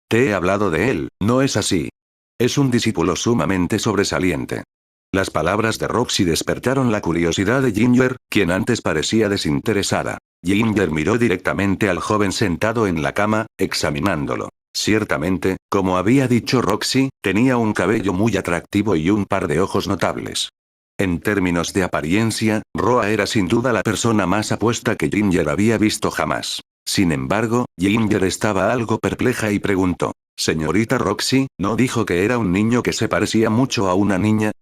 Te he hablado de él, ¿no es así? Es un discípulo sumamente sobresaliente». Las palabras de Roxy despertaron la curiosidad de Ginger, quien antes parecía desinteresada. Ginger miró directamente al joven sentado en la cama, examinándolo. Ciertamente, como había dicho Roxy, tenía un cabello muy atractivo y un par de ojos notables. En términos de apariencia, Roa era sin duda la persona más apuesta que Ginger había visto jamás. Sin embargo, Ginger estaba algo perpleja y preguntó: «Señorita Roxy, ¿no dijo que era un niño que se parecía mucho a una niña?».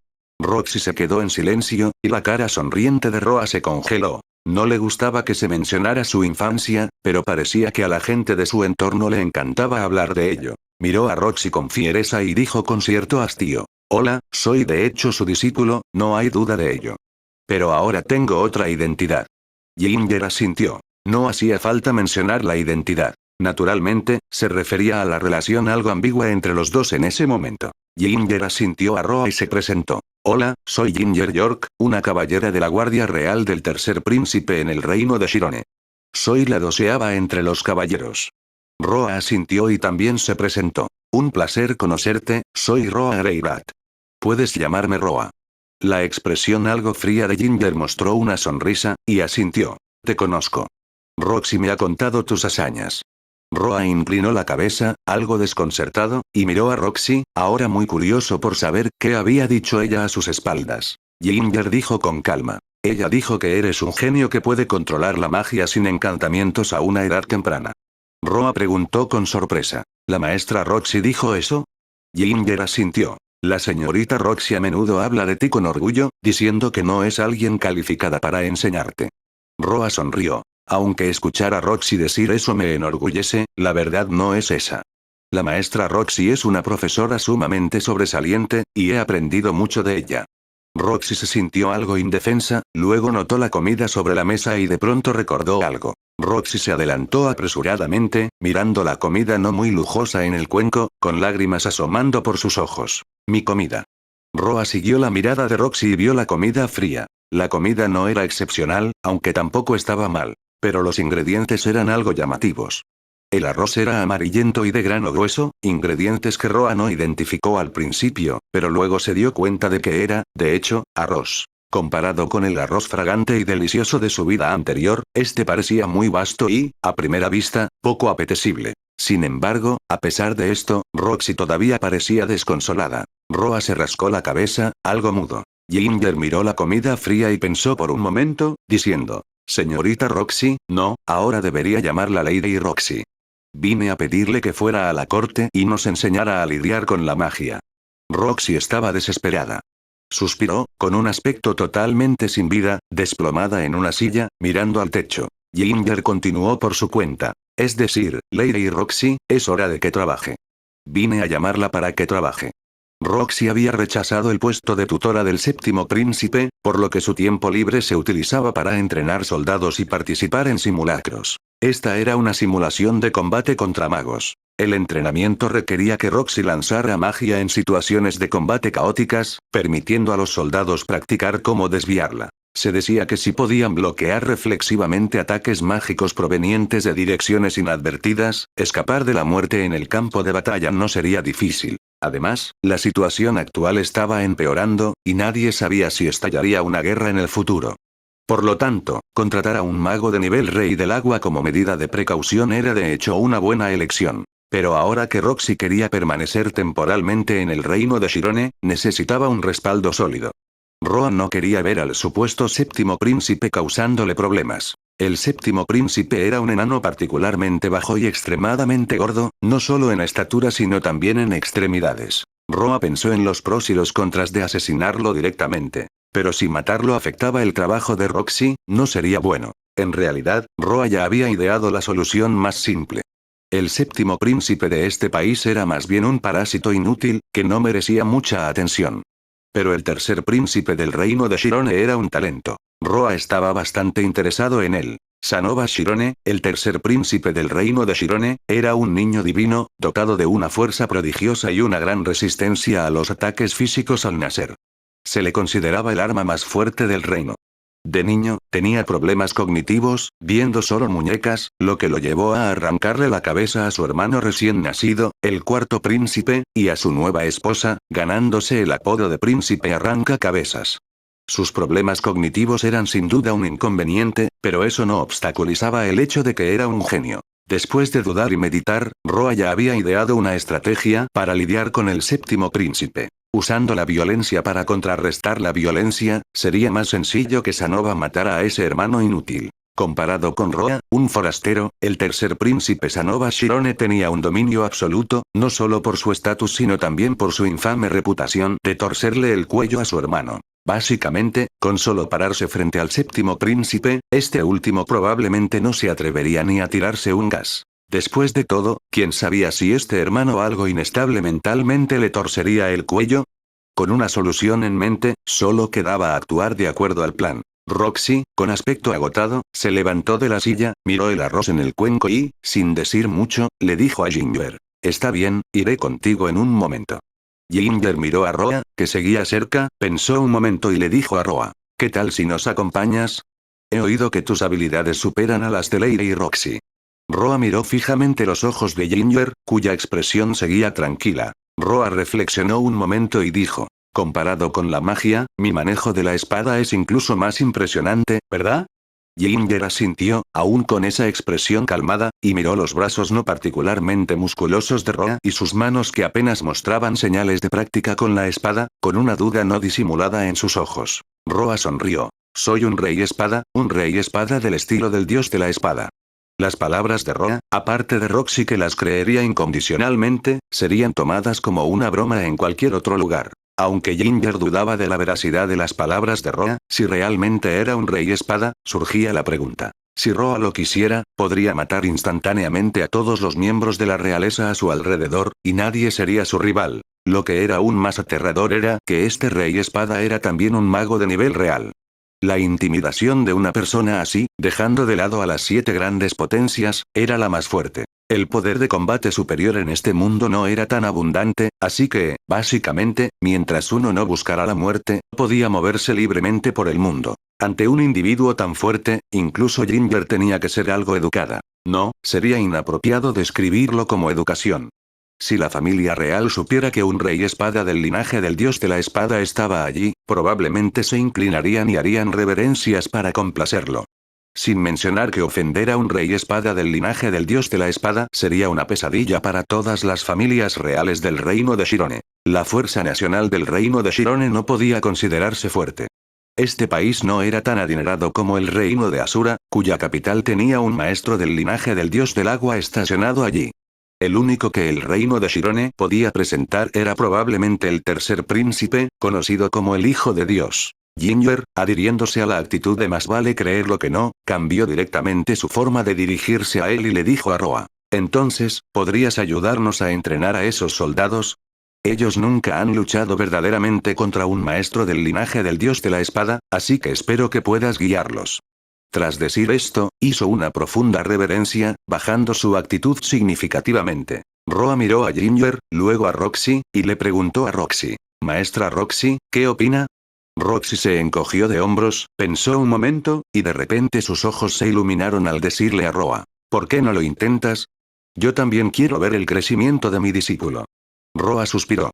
Roxy se quedó en silencio, y la cara sonriente de Roa se congeló. No le gustaba que se mencionara su infancia, pero parecía que a la gente de su entorno le encantaba hablar de ello. Miró a Roxy con fiereza y dijo con cierto hastío: «Hola, soy de hecho su discípulo, no hay duda de ello. Pero ahora tengo otra identidad». Ginger asintió. No hacía falta mencionar la identidad. Naturalmente, se refería a la relación algo ambigua entre los dos en ese momento. Ginger asintió a Roa y se presentó. «Hola, soy Ginger York, una caballera de la Guardia Real del Tercer Príncipe en el reino de Shirone. Soy la 12ª entre los caballeros». Roa asintió y también se presentó. «Un placer conocerte, soy Roa Greyrat. Puedes llamarme Roa». La expresión algo fría de Ginger mostró una sonrisa, y asintió. «Te conozco. Roxy me ha contado tus hazañas». Roa inclinó la cabeza, algo desconcertado, y miró a Roxy, ahora muy curioso por saber qué había dicho ella a sus espaldas. Ginger dijo con calma: «Ella dijo que eres un genio que puede controlar la magia sin encantamientos a una edad temprana». Roa preguntó con sorpresa: «¿La maestra Roxy dijo eso?». Ginger asintió. «La señorita Roxy a menudo habla de ti con orgullo, diciendo que no es alguien calificada para enseñarte». Roa sonrió. «Aunque escuchar a Roxy decir eso me enorgullece, la verdad no es esa. La maestra Roxy es una profesora sumamente sobresaliente, y he aprendido mucho de ella». Roxy se sintió algo indefensa, luego notó la comida sobre la mesa y de pronto recordó algo. Roxy se adelantó apresuradamente, mirando la comida no muy lujosa en el cuenco, con lágrimas asomando por sus ojos. «Mi comida». Roa siguió la mirada de Roxy y vio la comida fría. La comida no era excepcional, aunque tampoco estaba mal. Pero los ingredientes eran algo llamativos. El arroz era amarillento y de grano grueso, ingredientes que Roa no identificó al principio, pero luego se dio cuenta de que era, de hecho, arroz. Comparado con el arroz fragante y delicioso de su vida anterior, este parecía muy vasto y, a primera vista, poco apetecible. Sin embargo, a pesar de esto, Roxy todavía parecía desconsolada. Roa se rascó la cabeza, algo mudo. Ginger miró la comida fría y pensó por un momento, diciendo: «Señorita Roxy, no, ahora debería llamarla Lady Roxy. Vine a pedirle que fuera a la corte y nos enseñara a lidiar con la magia». Roxy estaba desesperada. Suspiró, con un aspecto totalmente sin vida, desplomada en una silla, mirando al techo. Ginger continuó por su cuenta. «Es decir, Lady Roxy, es hora de que trabaje. Vine a llamarla para que trabaje». Roxy había rechazado el puesto de tutora del séptimo príncipe, por lo que su tiempo libre se utilizaba para entrenar soldados y participar en simulacros. Esta era una simulación de combate contra magos. El entrenamiento requería que Roxy lanzara magia en situaciones de combate caóticas, permitiendo a los soldados practicar cómo desviarla. Se decía que si podían bloquear reflexivamente ataques mágicos provenientes de direcciones inadvertidas, escapar de la muerte en el campo de batalla no sería difícil. Además, la situación actual estaba empeorando, y nadie sabía si estallaría una guerra en el futuro. Por lo tanto, contratar a un mago de nivel rey del agua como medida de precaución era de hecho una buena elección. Pero ahora que Roxy quería permanecer temporalmente en el reino de Shirone, necesitaba un respaldo sólido. Roa no quería ver al supuesto séptimo príncipe causándole problemas. El séptimo príncipe era un enano particularmente bajo y extremadamente gordo, no solo en estatura sino también en extremidades. Roa pensó en los pros y los contras de asesinarlo directamente. Pero si matarlo afectaba el trabajo de Roxy, no sería bueno. En realidad, Roa ya había ideado la solución más simple. El séptimo príncipe de este país era más bien un parásito inútil, que no merecía mucha atención. Pero el tercer príncipe del reino de Shirone era un talento. Roa estaba bastante interesado en él. Sanova Shirone, el tercer príncipe del reino de Shirone, era un niño divino, dotado de una fuerza prodigiosa y una gran resistencia a los ataques físicos al nacer. Se le consideraba el arma más fuerte del reino. De niño, tenía problemas cognitivos, viendo solo muñecas, lo que lo llevó a arrancarle la cabeza a su hermano recién nacido, el cuarto príncipe, y a su nueva esposa, ganándose el apodo de príncipe arrancacabezas. Sus problemas cognitivos eran sin duda un inconveniente, pero eso no obstaculizaba el hecho de que era un genio. Después de dudar y meditar, Roa ya había ideado una estrategia para lidiar con el séptimo príncipe. Usando la violencia para contrarrestar la violencia, sería más sencillo que Sanova matara a ese hermano inútil. Comparado con Roa, un forastero, el tercer príncipe Sanova Shirone tenía un dominio absoluto, no solo por su estatus sino también por su infame reputación de torcerle el cuello a su hermano. Básicamente, con solo pararse frente al séptimo príncipe, este último probablemente no se atrevería ni a tirarse un gas. Después de todo, ¿quién sabía si este hermano algo inestable mentalmente le torcería el cuello? Con una solución en mente, solo quedaba actuar de acuerdo al plan. Roxy, con aspecto agotado, se levantó de la silla, miró el arroz en el cuenco y, sin decir mucho, le dijo a Ginger: «Está bien, iré contigo en un momento». Ginger miró a Roa, que seguía cerca, pensó un momento y le dijo a Roa: «¿Qué tal si nos acompañas? He oído que tus habilidades superan a las de Lady Roxy». Roa miró fijamente los ojos de Ginger, cuya expresión seguía tranquila. Roa reflexionó un momento y dijo: «Comparado con la magia, mi manejo de la espada es incluso más impresionante, ¿verdad?». Ginger asintió, aún con esa expresión calmada, y miró los brazos no particularmente musculosos de Roa y sus manos que apenas mostraban señales de práctica con la espada, con una duda no disimulada en sus ojos. Roa sonrió. «Soy un rey espada del estilo del dios de la espada». Las palabras de Roa, aparte de Roxy que las creería incondicionalmente, serían tomadas como una broma en cualquier otro lugar. Aunque Ginger dudaba de la veracidad de las palabras de Roa, si realmente era un rey espada, surgía la pregunta. Si Roa lo quisiera, podría matar instantáneamente a todos los miembros de la realeza a su alrededor, y nadie sería su rival. Lo que era aún más aterrador era que este rey espada era también un mago de nivel real. La intimidación de una persona así, dejando de lado a las 7 grandes potencias, era la más fuerte. El poder de combate superior en este mundo no era tan abundante, así que, básicamente, mientras uno no buscara la muerte, podía moverse libremente por el mundo. Ante un individuo tan fuerte, incluso Ginger tenía que ser algo educada. No, sería inapropiado describirlo como educación. Si la familia real supiera que un rey espada del linaje del dios de la espada estaba allí, probablemente se inclinarían y harían reverencias para complacerlo. Sin mencionar que ofender a un rey espada del linaje del dios de la espada sería una pesadilla para todas las familias reales del reino de Shirone. La fuerza nacional del reino de Shirone no podía considerarse fuerte. Este país no era tan adinerado como el reino de Asura, cuya capital tenía un maestro del linaje del dios del agua estacionado allí. El único que el reino de Shirone podía presentar era probablemente el tercer príncipe, conocido como el Hijo de Dios. Ginger, adhiriéndose a la actitud de más vale creerlo que no, cambió directamente su forma de dirigirse a él y le dijo a Roa: «Entonces, ¿podrías ayudarnos a entrenar a esos soldados? Ellos nunca han luchado verdaderamente contra un maestro del linaje del dios de la espada, así que espero que puedas guiarlos». Tras decir esto, hizo una profunda reverencia, bajando su actitud significativamente. Roa miró a Ginger, luego a Roxy, y le preguntó a Roxy: «Maestra Roxy, ¿qué opina?». Roxy se encogió de hombros, pensó un momento, y de repente sus ojos se iluminaron al decirle a Roa: «¿Por qué no lo intentas? Yo también quiero ver el crecimiento de mi discípulo». Roa suspiró.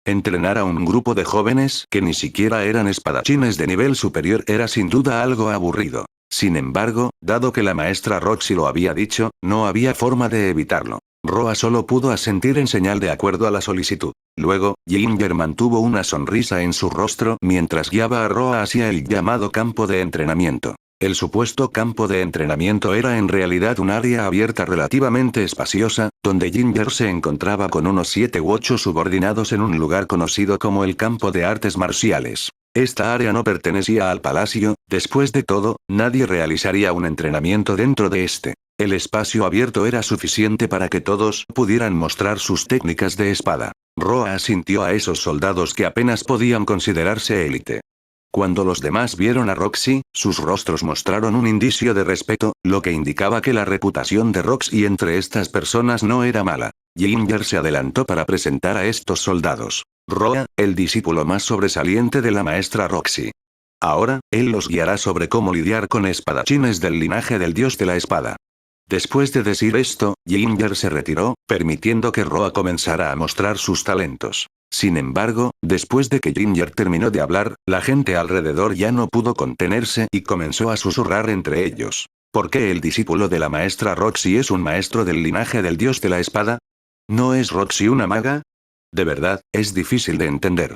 Entrenar a un grupo de jóvenes que ni siquiera eran espadachines de nivel superior era sin duda algo aburrido. Sin embargo, dado que la maestra Roxy lo había dicho, no había forma de evitarlo. Roa solo pudo asentir en señal de acuerdo a la solicitud. Luego, Ginger mantuvo una sonrisa en su rostro mientras guiaba a Roa hacia el llamado campo de entrenamiento. El supuesto campo de entrenamiento era en realidad un área abierta relativamente espaciosa, donde Ginger se encontraba con unos 7 u 8 subordinados en un lugar conocido como el campo de artes marciales. Esta área no pertenecía al palacio, después de todo, nadie realizaría un entrenamiento dentro de este. El espacio abierto era suficiente para que todos pudieran mostrar sus técnicas de espada. Roa asintió a esos soldados que apenas podían considerarse élite. Cuando los demás vieron a Roxy, sus rostros mostraron un indicio de respeto, lo que indicaba que la reputación de Roxy entre estas personas no era mala. Ginger se adelantó para presentar a estos soldados. Roa, el discípulo más sobresaliente de la maestra Roxy. Ahora, él los guiará sobre cómo lidiar con espadachines del linaje del dios de la espada. Después de decir esto, Ginger se retiró, permitiendo que Roa comenzara a mostrar sus talentos. Sin embargo, después de que Ginger terminó de hablar, la gente alrededor ya no pudo contenerse y comenzó a susurrar entre ellos. ¿Por qué el discípulo de la maestra Roxy es un maestro del linaje del dios de la espada? ¿No es Roxy una maga? De verdad, es difícil de entender.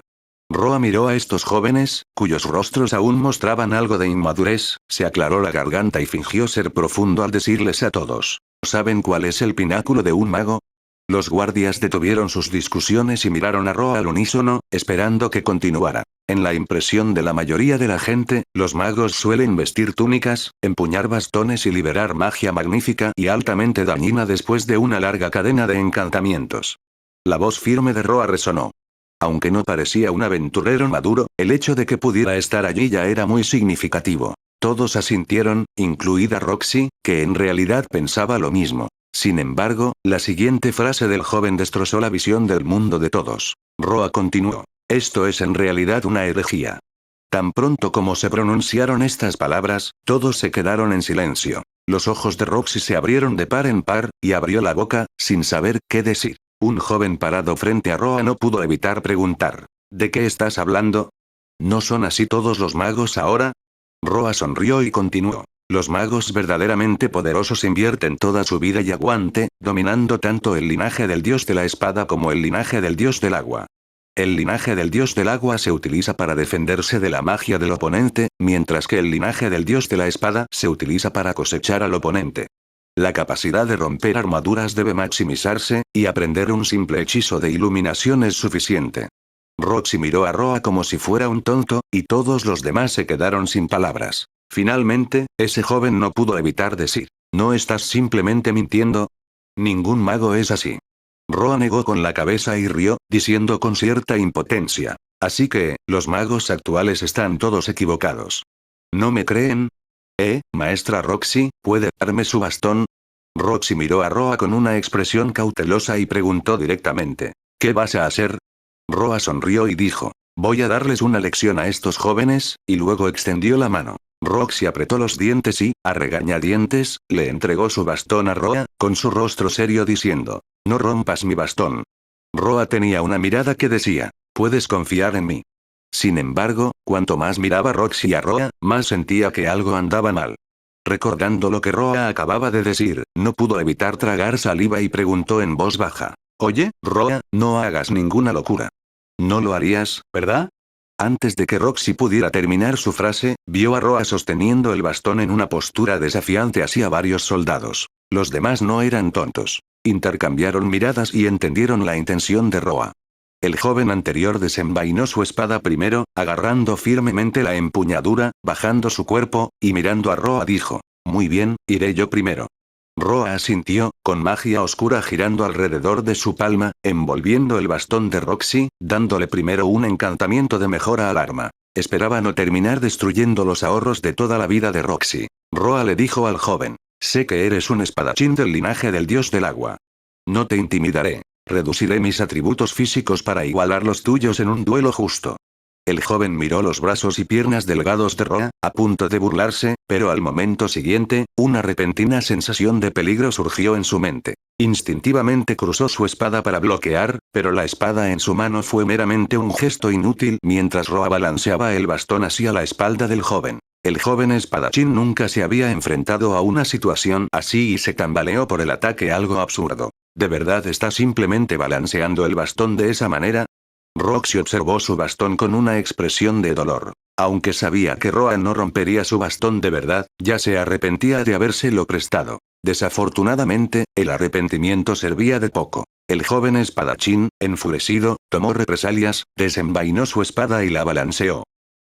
Roa miró a estos jóvenes, cuyos rostros aún mostraban algo de inmadurez, se aclaró la garganta y fingió ser profundo al decirles a todos: ¿saben cuál es el pináculo de un mago? Los guardias detuvieron sus discusiones y miraron a Roa al unísono, esperando que continuara. En la impresión de la mayoría de la gente, los magos suelen vestir túnicas, empuñar bastones y liberar magia magnífica y altamente dañina después de una larga cadena de encantamientos. La voz firme de Roa resonó. Aunque no parecía un aventurero maduro, el hecho de que pudiera estar allí ya era muy significativo. Todos asintieron, incluida Roxy, que en realidad pensaba lo mismo. Sin embargo, la siguiente frase del joven destrozó la visión del mundo de todos. Roa continuó: «Esto es en realidad una herejía». Tan pronto como se pronunciaron estas palabras, todos se quedaron en silencio. Los ojos de Roxy se abrieron de par en par, y abrió la boca, sin saber qué decir. Un joven parado frente a Roa no pudo evitar preguntar: «¿De qué estás hablando? ¿No son así todos los magos ahora?». Roa sonrió y continuó: «Los magos verdaderamente poderosos invierten toda su vida y aguante, dominando tanto el linaje del dios de la espada como el linaje del dios del agua. El linaje del dios del agua se utiliza para defenderse de la magia del oponente, mientras que el linaje del dios de la espada se utiliza para cosechar al oponente. La capacidad de romper armaduras debe maximizarse, y aprender un simple hechizo de iluminación es suficiente». Roxy miró a Roa como si fuera un tonto, y todos los demás se quedaron sin palabras. Finalmente, ese joven no pudo evitar decir: «¿No estás simplemente mintiendo? Ningún mago es así». Roa negó con la cabeza y rió, diciendo con cierta impotencia: «Así que, los magos actuales están todos equivocados. ¿No me creen? Maestra Roxy, ¿puede darme su bastón?». Roxy miró a Roa con una expresión cautelosa y preguntó directamente. ¿Qué vas a hacer? Roa sonrió y dijo. Voy a darles una lección a estos jóvenes, y luego extendió la mano. Roxy apretó los dientes y, a regañadientes, le entregó su bastón a Roa, con su rostro serio diciendo. No rompas mi bastón. Roa tenía una mirada que decía. Puedes confiar en mí. Sin embargo, cuanto más miraba Roxy a Roa, más sentía que algo andaba mal. Recordando lo que Roa acababa de decir, no pudo evitar tragar saliva y preguntó en voz baja. Oye, Roa, no hagas ninguna locura. No lo harías, ¿verdad? Antes de que Roxy pudiera terminar su frase, vio a Roa sosteniendo el bastón en una postura desafiante hacia varios soldados. Los demás no eran tontos. Intercambiaron miradas y entendieron la intención de Roa. El joven anterior desenvainó su espada primero, agarrando firmemente la empuñadura, bajando su cuerpo, y mirando a Roa dijo. Muy bien, iré yo primero. Roa asintió, con magia oscura girando alrededor de su palma, envolviendo el bastón de Roxy, dándole primero un encantamiento de mejora al arma. Esperaba no terminar destruyendo los ahorros de toda la vida de Roxy. Roa le dijo al joven. Sé que eres un espadachín del linaje del dios del agua. No te intimidaré. Reduciré mis atributos físicos para igualar los tuyos en un duelo justo. El joven miró los brazos y piernas delgados de Roa, a punto de burlarse, pero al momento siguiente, una repentina sensación de peligro surgió en su mente. Instintivamente cruzó su espada para bloquear, pero la espada en su mano fue meramente un gesto inútil mientras Roa balanceaba el bastón hacia la espalda del joven. El joven espadachín nunca se había enfrentado a una situación así y se tambaleó por el ataque algo absurdo. ¿De verdad está simplemente balanceando el bastón de esa manera? Roxy observó su bastón con una expresión de dolor. Aunque sabía que Roa no rompería su bastón de verdad, ya se arrepentía de habérselo prestado. Desafortunadamente, el arrepentimiento servía de poco. El joven espadachín, enfurecido, tomó represalias, desenvainó su espada y la balanceó.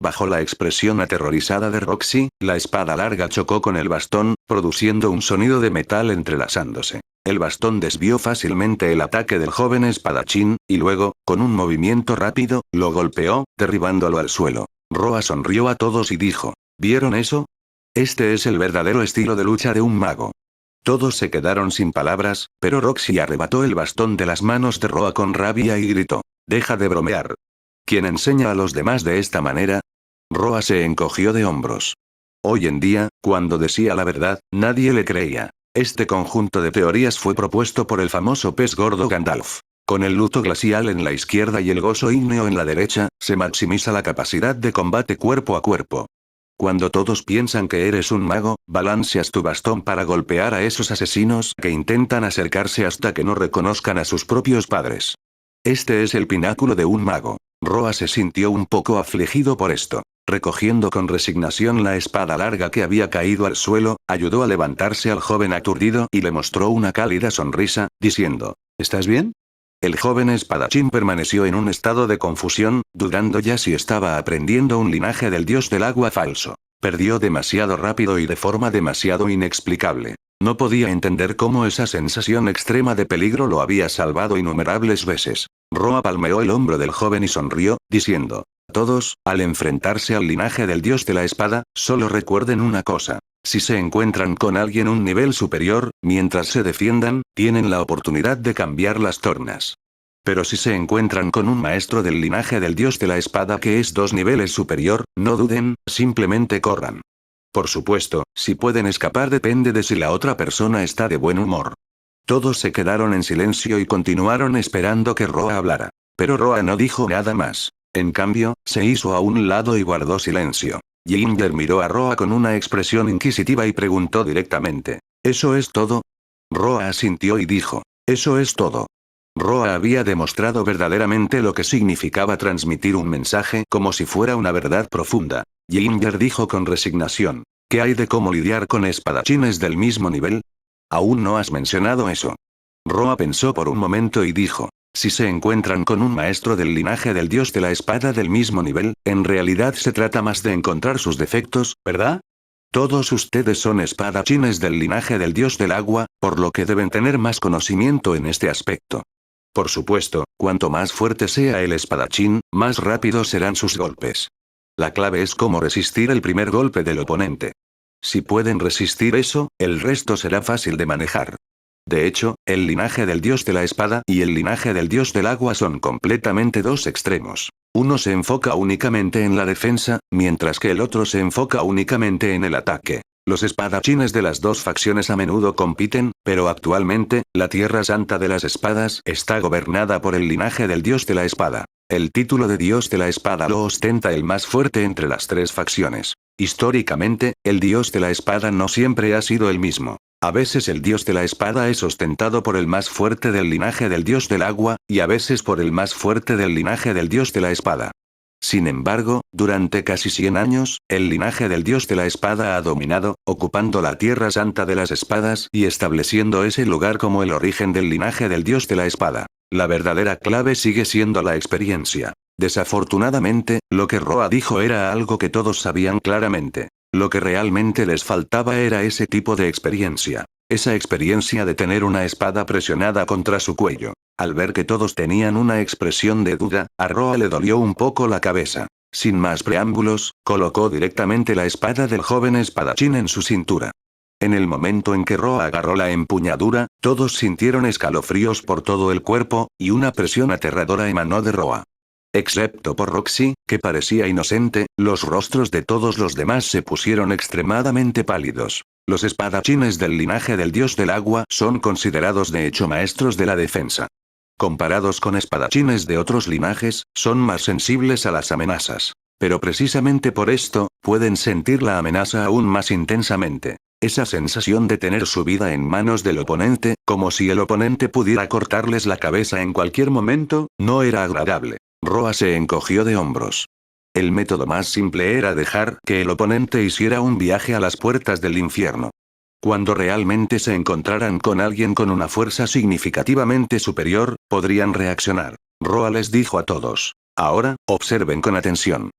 Bajo la expresión aterrorizada de Roxy, la espada larga chocó con el bastón, produciendo un sonido de metal entrelazándose. El bastón desvió fácilmente el ataque del joven espadachín, y luego, con un movimiento rápido, lo golpeó, derribándolo al suelo. Roa sonrió a todos y dijo, ¿vieron eso? Este es el verdadero estilo de lucha de un mago. Todos se quedaron sin palabras, pero Roxy arrebató el bastón de las manos de Roa con rabia y gritó, «Deja de bromear. ¿Quién enseña a los demás de esta manera?» Roa se encogió de hombros. Hoy en día, cuando decía la verdad, nadie le creía. Este conjunto de teorías fue propuesto por el famoso pez gordo Gandalf. Con el luto glacial en la izquierda y el gozo ígneo en la derecha, se maximiza la capacidad de combate cuerpo a cuerpo. Cuando todos piensan que eres un mago, balanceas tu bastón para golpear a esos asesinos que intentan acercarse hasta que no reconozcan a sus propios padres. Este es el pináculo de un mago. Roa se sintió un poco afligido por esto. Recogiendo con resignación la espada larga que había caído al suelo, ayudó a levantarse al joven aturdido y le mostró una cálida sonrisa, diciendo, ¿estás bien? El joven espadachín permaneció en un estado de confusión, dudando ya si estaba aprendiendo un linaje del dios del agua falso. Perdió demasiado rápido y de forma demasiado inexplicable. No podía entender cómo esa sensación extrema de peligro lo había salvado innumerables veces. Roa palmeó el hombro del joven y sonrió, diciendo, todos, al enfrentarse al linaje del dios de la espada, solo recuerden una cosa. Si se encuentran con alguien un nivel superior, mientras se defiendan, tienen la oportunidad de cambiar las tornas. Pero si se encuentran con un maestro del linaje del dios de la espada que es 2 niveles superior, no duden, simplemente corran. Por supuesto, si pueden escapar depende de si la otra persona está de buen humor. Todos se quedaron en silencio y continuaron esperando que Roa hablara. Pero Roa no dijo nada más. En cambio, se hizo a un lado y guardó silencio. Ginger miró a Roa con una expresión inquisitiva y preguntó directamente, ¿eso es todo? Roa asintió y dijo, eso es todo. Roa había demostrado verdaderamente lo que significaba transmitir un mensaje como si fuera una verdad profunda. Ginger dijo con resignación, ¿qué hay de cómo lidiar con espadachines del mismo nivel? Aún no has mencionado eso. Roa pensó por un momento y dijo, si se encuentran con un maestro del linaje del dios de la espada del mismo nivel, en realidad se trata más de encontrar sus defectos, ¿verdad? Todos ustedes son espadachines del linaje del dios del agua, por lo que deben tener más conocimiento en este aspecto. Por supuesto, cuanto más fuerte sea el espadachín, más rápidos serán sus golpes. La clave es cómo resistir el primer golpe del oponente. Si pueden resistir eso, el resto será fácil de manejar. De hecho, el linaje del dios de la espada y el linaje del dios del agua son completamente dos extremos. Uno se enfoca únicamente en la defensa, mientras que el otro se enfoca únicamente en el ataque. Los espadachines de las dos facciones a menudo compiten, pero actualmente, la Tierra Santa de las Espadas está gobernada por el linaje del dios de la espada. El título de dios de la espada lo ostenta el más fuerte entre las tres facciones. Históricamente, el dios de la espada no siempre ha sido el mismo. A veces el dios de la espada es ostentado por el más fuerte del linaje del dios del agua, y a veces por el más fuerte del linaje del dios de la espada. Sin embargo, durante casi 100 años, el linaje del dios de la espada ha dominado, ocupando la Tierra Santa de las Espadas y estableciendo ese lugar como el origen del linaje del dios de la espada. La verdadera clave sigue siendo la experiencia. Desafortunadamente, lo que Roa dijo era algo que todos sabían claramente. Lo que realmente les faltaba era ese tipo de experiencia. Esa experiencia de tener una espada presionada contra su cuello. Al ver que todos tenían una expresión de duda, a Roa le dolió un poco la cabeza. Sin más preámbulos, colocó directamente la espada del joven espadachín en su cintura. En el momento en que Roa agarró la empuñadura, todos sintieron escalofríos por todo el cuerpo, y una presión aterradora emanó de Roa. Excepto por Roxy, que parecía inocente, los rostros de todos los demás se pusieron extremadamente pálidos. Los espadachines del linaje del dios del agua son considerados de hecho maestros de la defensa. Comparados con espadachines de otros linajes, son más sensibles a las amenazas. Pero precisamente por esto, pueden sentir la amenaza aún más intensamente. Esa sensación de tener su vida en manos del oponente, como si el oponente pudiera cortarles la cabeza en cualquier momento, no era agradable. Roa se encogió de hombros. El método más simple era dejar que el oponente hiciera un viaje a las puertas del infierno. Cuando realmente se encontraran con alguien con una fuerza significativamente superior, podrían reaccionar. Roa les dijo a todos. Ahora, observen con atención.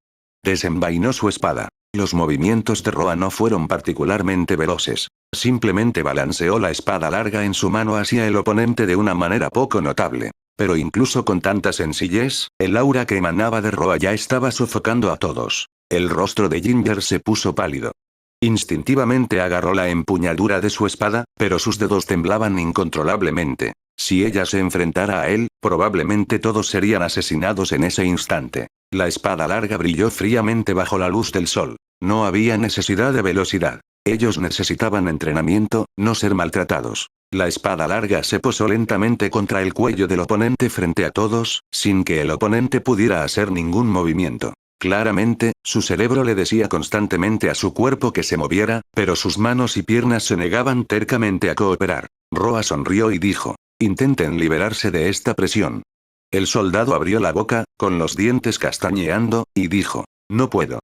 Desenvainó su espada. Los movimientos de Roa no fueron particularmente veloces. Simplemente balanceó la espada larga en su mano hacia el oponente de una manera poco notable. Pero incluso con tanta sencillez, el aura que emanaba de Roa ya estaba sofocando a todos. El rostro de Ginger se puso pálido. Instintivamente agarró la empuñadura de su espada, pero sus dedos temblaban incontrolablemente. Si ella se enfrentara a él, probablemente todos serían asesinados en ese instante. La espada larga brilló fríamente bajo la luz del sol. No había necesidad de velocidad. Ellos necesitaban entrenamiento, no ser maltratados. La espada larga se posó lentamente contra el cuello del oponente frente a todos, sin que el oponente pudiera hacer ningún movimiento. Claramente, su cerebro le decía constantemente a su cuerpo que se moviera, pero sus manos y piernas se negaban tercamente a cooperar. Roa sonrió y dijo: intenten liberarse de esta presión. El soldado abrió la boca, con los dientes castañeando, y dijo: no puedo.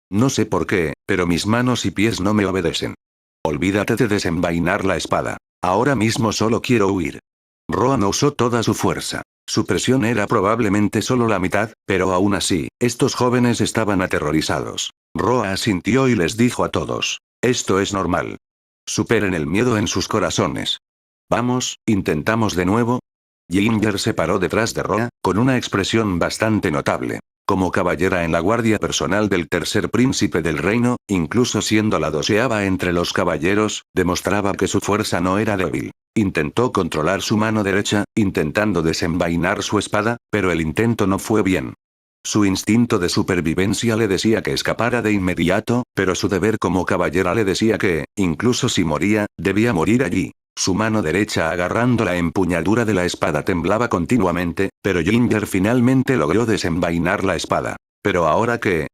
No sé por qué, pero mis manos y pies no me obedecen. Olvídate de desenvainar la espada. Ahora mismo solo quiero huir. Roa no usó toda su fuerza. Su presión era probablemente solo la mitad, pero aún así, estos jóvenes estaban aterrorizados. Roa asintió y les dijo a todos: esto es normal. Superen el miedo en sus corazones. Vamos, intentamos de nuevo. Ginger se paró detrás de Roa, con una expresión bastante notable. Como caballera en la guardia personal del tercer príncipe del reino, incluso siendo la 12ª entre los caballeros, demostraba que su fuerza no era débil. Intentó controlar su mano derecha, intentando desenvainar su espada, pero el intento no fue bien. Su instinto de supervivencia le decía que escapara de inmediato, pero su deber como caballera le decía que, incluso si moría, debía morir allí. Su mano derecha agarrando la empuñadura de la espada temblaba continuamente, pero Ginger finalmente logró desenvainar la espada. Pero ahora que,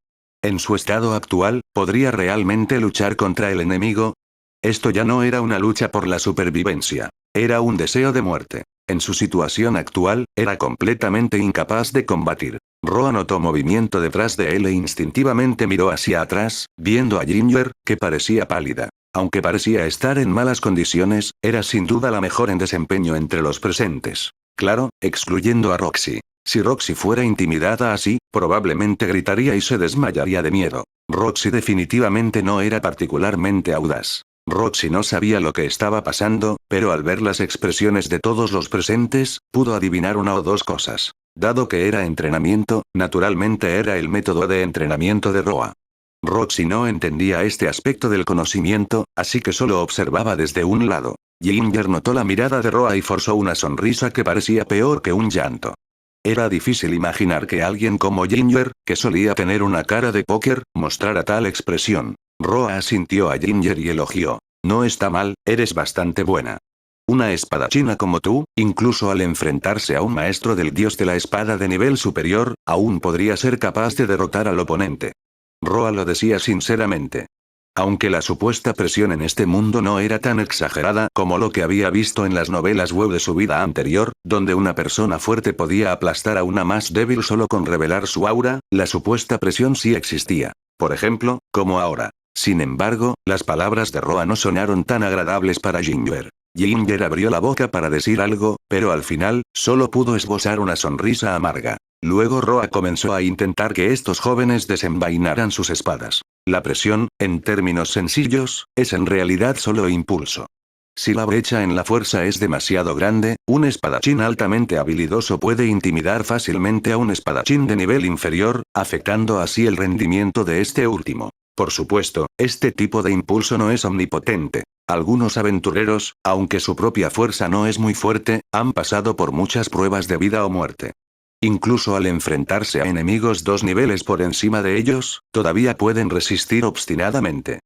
en su estado actual, ¿podría realmente luchar contra el enemigo? Esto ya no era una lucha por la supervivencia. Era un deseo de muerte. En su situación actual, era completamente incapaz de combatir. Roa notó movimiento detrás de él e instintivamente miró hacia atrás, viendo a Ginger, que parecía pálida. Aunque parecía estar en malas condiciones, era sin duda la mejor en desempeño entre los presentes. Claro, excluyendo a Roxy. Si Roxy fuera intimidada así, probablemente gritaría y se desmayaría de miedo. Roxy definitivamente no era particularmente audaz. Roxy no sabía lo que estaba pasando, pero al ver las expresiones de todos los presentes, pudo adivinar una o dos cosas. Dado que era entrenamiento, naturalmente era el método de entrenamiento de Roa. Roxy no entendía este aspecto del conocimiento, así que solo observaba desde un lado. Ginger notó la mirada de Roa y forzó una sonrisa que parecía peor que un llanto. Era difícil imaginar que alguien como Ginger, que solía tener una cara de póker, mostrara tal expresión. Roa asintió a Ginger y elogió. No está mal, eres bastante buena. Una espadachina como tú, incluso al enfrentarse a un maestro del dios de la espada de nivel superior, aún podría ser capaz de derrotar al oponente. Roa lo decía sinceramente. Aunque la supuesta presión en este mundo no era tan exagerada como lo que había visto en las novelas web de su vida anterior, donde una persona fuerte podía aplastar a una más débil solo con revelar su aura, la supuesta presión sí existía. Por ejemplo, como ahora. Sin embargo, las palabras de Roa no sonaron tan agradables para Ginger. Ginger abrió la boca para decir algo, pero al final, solo pudo esbozar una sonrisa amarga. Luego Roa comenzó a intentar que estos jóvenes desenvainaran sus espadas. La presión, en términos sencillos, es en realidad solo impulso. Si la brecha en la fuerza es demasiado grande, un espadachín altamente habilidoso puede intimidar fácilmente a un espadachín de nivel inferior, afectando así el rendimiento de este último. Por supuesto, este tipo de impulso no es omnipotente. Algunos aventureros, aunque su propia fuerza no es muy fuerte, han pasado por muchas pruebas de vida o muerte. Incluso al enfrentarse a enemigos 2 niveles por encima de ellos, todavía pueden resistir obstinadamente.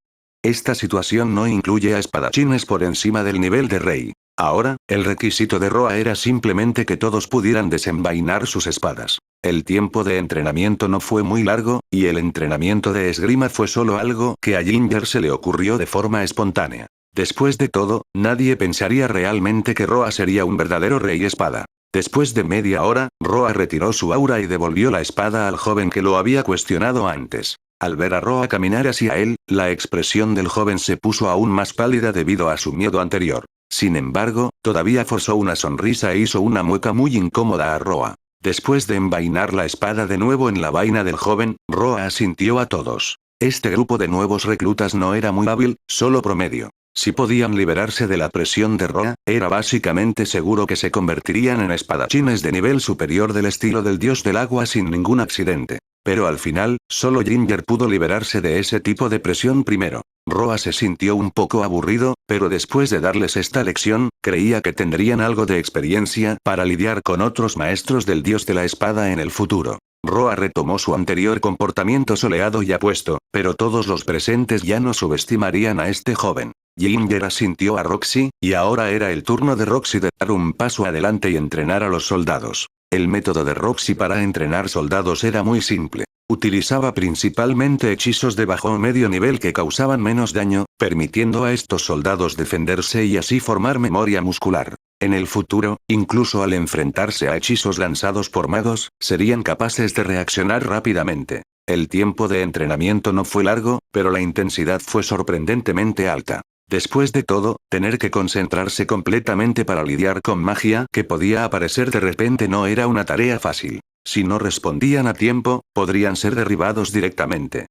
Esta situación no incluye a espadachines por encima del nivel de rey. Ahora, el requisito de Roa era simplemente que todos pudieran desenvainar sus espadas. El tiempo de entrenamiento no fue muy largo, y el entrenamiento de esgrima fue solo algo que a Ginger se le ocurrió de forma espontánea. Después de todo, nadie pensaría realmente que Roa sería un verdadero rey espada. Después de media hora, Roa retiró su aura y devolvió la espada al joven que lo había cuestionado antes. Al ver a Roa caminar hacia él, la expresión del joven se puso aún más pálida debido a su miedo anterior. Sin embargo, todavía forzó una sonrisa e hizo una mueca muy incómoda a Roa. Después de envainar la espada de nuevo en la vaina del joven, Roa asintió a todos. Este grupo de nuevos reclutas no era muy hábil, solo promedio. Si podían liberarse de la presión de Roa, era básicamente seguro que se convertirían en espadachines de nivel superior del estilo del dios del agua sin ningún accidente. Pero al final, solo Ginger pudo liberarse de ese tipo de presión primero. Roa se sintió un poco aburrido, pero después de darles esta lección, creía que tendrían algo de experiencia para lidiar con otros maestros del dios de la espada en el futuro. Roa retomó su anterior comportamiento soleado y apuesto, pero todos los presentes ya no subestimarían a este joven. Ginger asintió a Roxy, y ahora era el turno de Roxy de dar un paso adelante y entrenar a los soldados. El método de Roxy para entrenar soldados era muy simple. Utilizaba principalmente hechizos de bajo o medio nivel que causaban menos daño, permitiendo a estos soldados defenderse y así formar memoria muscular. En el futuro, incluso al enfrentarse a hechizos lanzados por magos, serían capaces de reaccionar rápidamente. El tiempo de entrenamiento no fue largo, pero la intensidad fue sorprendentemente alta. Después de todo, tener que concentrarse completamente para lidiar con magia que podía aparecer de repente no era una tarea fácil. Si no respondían a tiempo, podrían ser derribados directamente.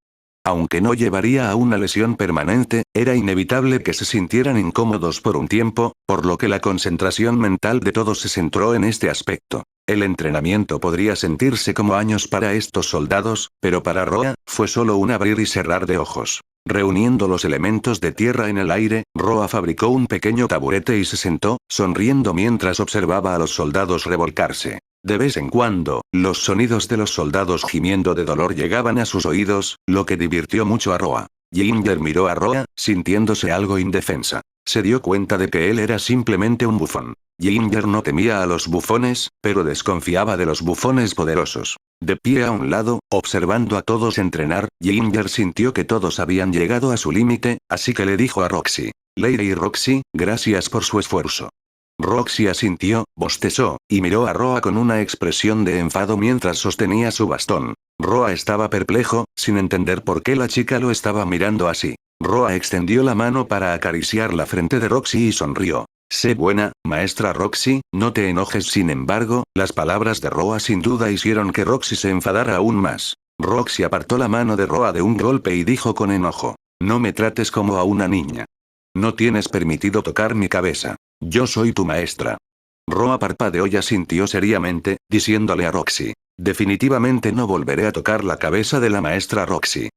Aunque no llevaría a una lesión permanente, era inevitable que se sintieran incómodos por un tiempo, por lo que la concentración mental de todos se centró en este aspecto. El entrenamiento podría sentirse como años para estos soldados, pero para Roa, fue solo un abrir y cerrar de ojos. Reuniendo los elementos de tierra en el aire, Roa fabricó un pequeño taburete y se sentó, sonriendo mientras observaba a los soldados revolcarse. De vez en cuando, los sonidos de los soldados gimiendo de dolor llegaban a sus oídos, lo que divirtió mucho a Roa. Ginger miró a Roa, sintiéndose algo indefensa. Se dio cuenta de que él era simplemente un bufón. Ginger no temía a los bufones, pero desconfiaba de los bufones poderosos. De pie a un lado, observando a todos entrenar, Ginger sintió que todos habían llegado a su límite, así que le dijo a Roxy. Lady Roxy, gracias por su esfuerzo. Roxy asintió, bostezó, y miró a Roa con una expresión de enfado mientras sostenía su bastón. Roa estaba perplejo, sin entender por qué la chica lo estaba mirando así. Roa extendió la mano para acariciar la frente de Roxy y sonrió. Sé buena, maestra Roxy, no te enojes. Sin embargo, las palabras de Roa sin duda hicieron que Roxy se enfadara aún más. Roxy apartó la mano de Roa de un golpe y dijo con enojo. No me trates como a una niña. No tienes permitido tocar mi cabeza. Yo soy tu maestra. Roa parpadeó y asintió seriamente, diciéndole a Roxy. Definitivamente no volveré a tocar la cabeza de la maestra Roxy.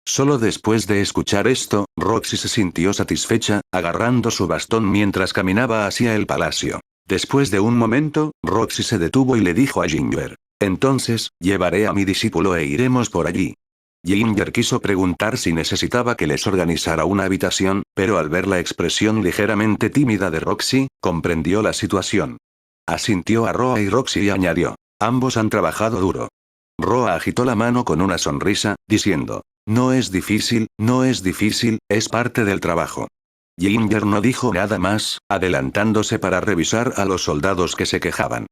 Solo después de escuchar esto, Roxy se sintió satisfecha, agarrando su bastón mientras caminaba hacia el palacio. Después de un momento, Roxy se detuvo y le dijo a Ginger: entonces, llevaré a mi discípulo e iremos por allí. Ginger quiso preguntar si necesitaba que les organizara una habitación, pero al ver la expresión ligeramente tímida de Roxy, comprendió la situación. Asintió a Roa y Roxy y añadió: ambos han trabajado duro. Roa agitó la mano con una sonrisa, diciendo: no es difícil, es parte del trabajo. Ginger no dijo nada más, adelantándose para revisar a los soldados que se quejaban.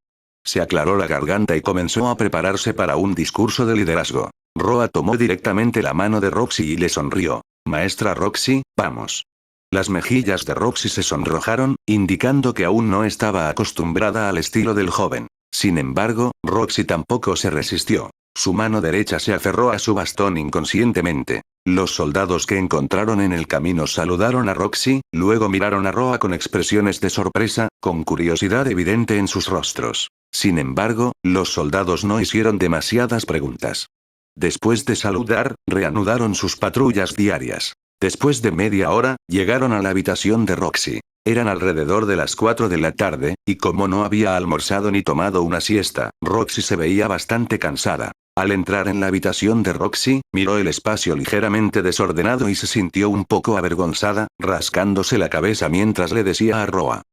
Se aclaró la garganta y comenzó a prepararse para un discurso de liderazgo. Roa tomó directamente la mano de Roxy y le sonrió. Maestra Roxy, vamos. Las mejillas de Roxy se sonrojaron, indicando que aún no estaba acostumbrada al estilo del joven. Sin embargo, Roxy tampoco se resistió. Su mano derecha se aferró a su bastón inconscientemente. Los soldados que encontraron en el camino saludaron a Roxy, luego miraron a Roa con expresiones de sorpresa, con curiosidad evidente en sus rostros. Sin embargo, los soldados no hicieron demasiadas preguntas. Después de saludar, reanudaron sus patrullas diarias. Después de media hora, llegaron a la habitación de Roxy. Eran alrededor de las 4 de la tarde, y como no había almorzado ni tomado una siesta, Roxy se veía bastante cansada. Al entrar en la habitación de Roxy, miró el espacio ligeramente desordenado y se sintió un poco avergonzada, rascándose la cabeza mientras le decía a Roa: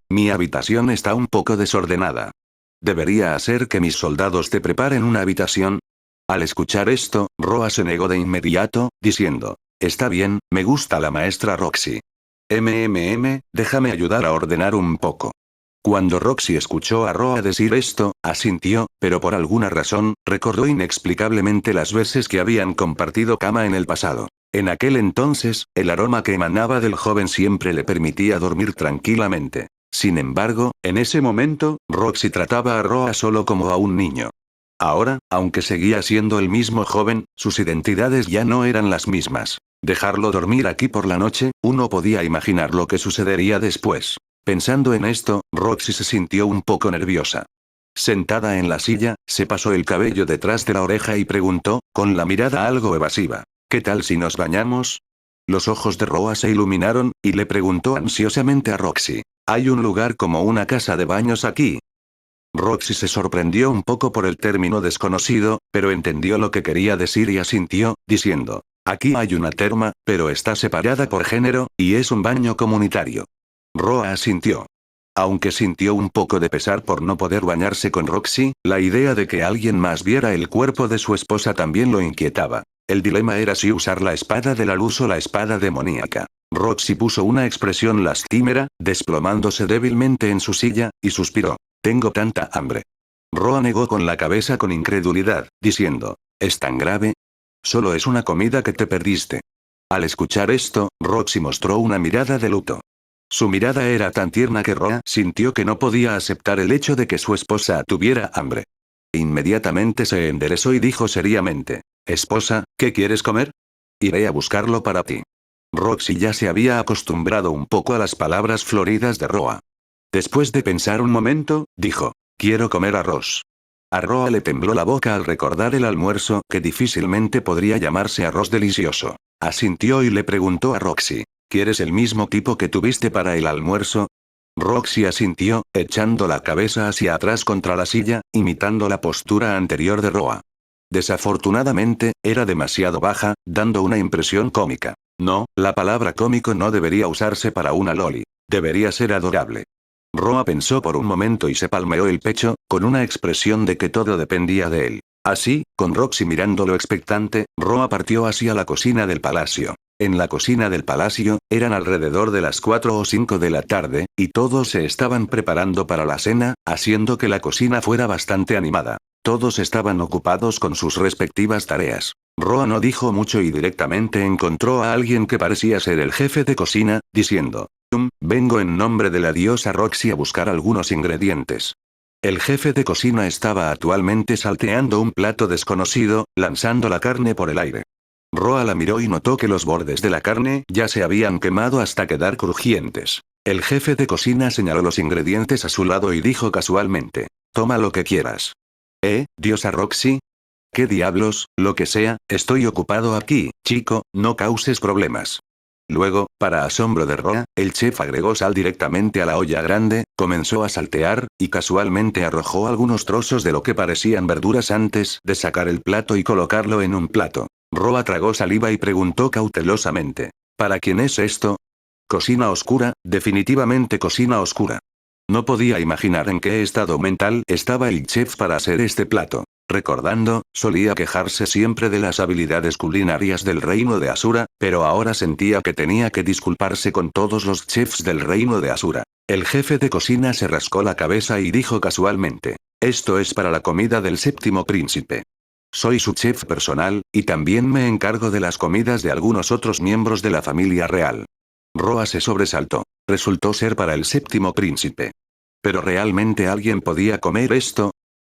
mi habitación está un poco desordenada. ¿Debería hacer que mis soldados te preparen una habitación? Al escuchar esto, Roa se negó de inmediato, diciendo: está bien, me gusta la maestra Roxy. Déjame ayudar a ordenar un poco. Cuando Roxy escuchó a Roa decir esto, asintió, pero por alguna razón, recordó inexplicablemente las veces que habían compartido cama en el pasado. En aquel entonces, el aroma que emanaba del joven siempre le permitía dormir tranquilamente. Sin embargo, en ese momento, Roxy trataba a Roa solo como a un niño. Ahora, aunque seguía siendo el mismo joven, sus identidades ya no eran las mismas. Dejarlo dormir aquí por la noche, uno podía imaginar lo que sucedería después. Pensando en esto, Roxy se sintió un poco nerviosa. Sentada en la silla, se pasó el cabello detrás de la oreja y preguntó, con la mirada algo evasiva: ¿qué tal si nos bañamos? Los ojos de Roa se iluminaron, y le preguntó ansiosamente a Roxy: ¿hay un lugar como una casa de baños aquí? Roxy se sorprendió un poco por el término desconocido, pero entendió lo que quería decir y asintió, diciendo: aquí hay una terma, pero está separada por género, y es un baño comunitario. Roa asintió. Aunque sintió un poco de pesar por no poder bañarse con Roxy, la idea de que alguien más viera el cuerpo de su esposa también lo inquietaba. El dilema era si usar la espada de la luz o la espada demoníaca. Roxy puso una expresión lastimera, desplomándose débilmente en su silla, y suspiró: tengo tanta hambre. Roa negó con la cabeza con incredulidad, diciendo: ¿es tan grave? Solo es una comida que te perdiste. Al escuchar esto, Roxy mostró una mirada de luto. Su mirada era tan tierna que Roa sintió que no podía aceptar el hecho de que su esposa tuviera hambre. Inmediatamente se enderezó y dijo seriamente: esposa, ¿qué quieres comer? Iré a buscarlo para ti. Roxy ya se había acostumbrado un poco a las palabras floridas de Roa. Después de pensar un momento, dijo: quiero comer arroz. A Roa le tembló la boca al recordar el almuerzo, que difícilmente podría llamarse arroz delicioso. Asintió y le preguntó a Roxy: ¿quieres el mismo tipo que tuviste para el almuerzo? Roxy asintió, echando la cabeza hacia atrás contra la silla, imitando la postura anterior de Roa. Desafortunadamente, era demasiado baja, dando una impresión cómica. No, la palabra cómico no debería usarse para una loli. Debería ser adorable. Roa pensó por un momento y se palmeó el pecho, con una expresión de que todo dependía de él. Así, con Roxy mirándolo expectante, Roa partió hacia la cocina del palacio. En la cocina del palacio, eran alrededor de las 4 o 5 de la tarde, y todos se estaban preparando para la cena, haciendo que la cocina fuera bastante animada. Todos estaban ocupados con sus respectivas tareas. Roa no dijo mucho y directamente encontró a alguien que parecía ser el jefe de cocina, diciendo: vengo en nombre de la diosa Roxy a buscar algunos ingredientes. El jefe de cocina estaba actualmente salteando un plato desconocido, lanzando la carne por el aire. Roa la miró y notó que los bordes de la carne ya se habían quemado hasta quedar crujientes. El jefe de cocina señaló los ingredientes a su lado y dijo casualmente: toma lo que quieras. ¿Diosa Roxy? ¿Qué diablos? Lo que sea, estoy ocupado aquí, chico, no causes problemas. Luego, para asombro de Roa, el chef agregó sal directamente a la olla grande, comenzó a saltear, y casualmente arrojó algunos trozos de lo que parecían verduras antes de sacar el plato y colocarlo en un plato. Roa tragó saliva y preguntó cautelosamente. ¿Para quién es esto? Cocina oscura, definitivamente cocina oscura. No podía imaginar en qué estado mental estaba el chef para hacer este plato. Recordando, solía quejarse siempre de las habilidades culinarias del reino de Asura, pero ahora sentía que tenía que disculparse con todos los chefs del reino de Asura. El jefe de cocina se rascó la cabeza y dijo casualmente: esto es para la comida del séptimo príncipe. Soy su chef personal, y también me encargo de las comidas de algunos otros miembros de la familia real. Roa se sobresaltó. Resultó ser para el séptimo príncipe. ¿Pero realmente alguien podía comer esto?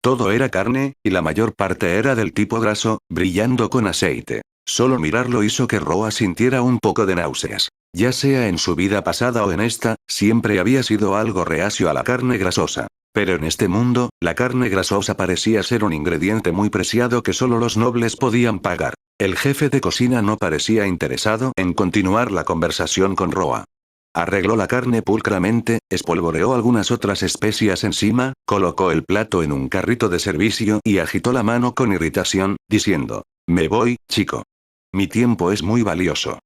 Todo era carne, y la mayor parte era del tipo graso, brillando con aceite. Solo mirarlo hizo que Roa sintiera un poco de náuseas. Ya sea en su vida pasada o en esta, siempre había sido algo reacio a la carne grasosa. Pero en este mundo, la carne grasosa parecía ser un ingrediente muy preciado que solo los nobles podían pagar. El jefe de cocina no parecía interesado en continuar la conversación con Roa. Arregló la carne pulcramente, espolvoreó algunas otras especias encima, colocó el plato en un carrito de servicio y agitó la mano con irritación, diciendo: me voy, chico. Mi tiempo es muy valioso.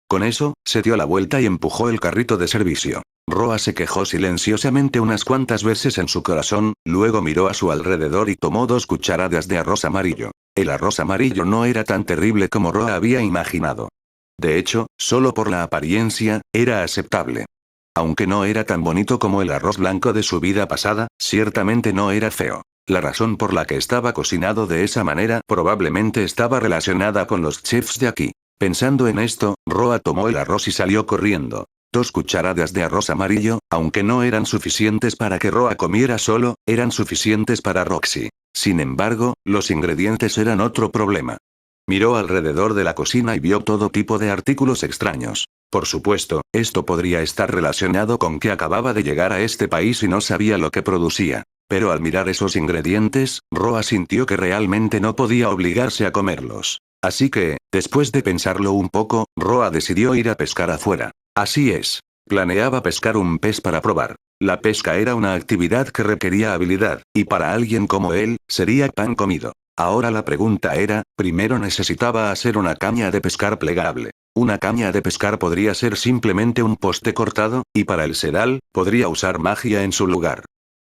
Con eso, se dio la vuelta y empujó el carrito de servicio. Roa se quejó silenciosamente unas cuantas veces en su corazón, luego miró a su alrededor y tomó 2 cucharadas de arroz amarillo. El arroz amarillo no era tan terrible como Roa había imaginado. De hecho, solo por la apariencia, era aceptable. Aunque no era tan bonito como el arroz blanco de su vida pasada, ciertamente no era feo. La razón por la que estaba cocinado de esa manera probablemente estaba relacionada con los chefs de aquí. Pensando en esto, Roa tomó el arroz y salió corriendo. 2 cucharadas de arroz amarillo, aunque no eran suficientes para que Roa comiera solo, eran suficientes para Roxy. Sin embargo, los ingredientes eran otro problema. Miró alrededor de la cocina y vio todo tipo de artículos extraños. Por supuesto, esto podría estar relacionado con que acababa de llegar a este país y no sabía lo que producía. Pero al mirar esos ingredientes, Roa sintió que realmente no podía obligarse a comerlos. Así que, después de pensarlo un poco, Roa decidió ir a pescar afuera. Así es. Planeaba pescar un pez para probar. La pesca era una actividad que requería habilidad, y para alguien como él, sería pan comido. Ahora la pregunta era, primero necesitaba hacer una caña de pescar plegable. Una caña de pescar podría ser simplemente un poste cortado, y para el sedal, podría usar magia en su lugar.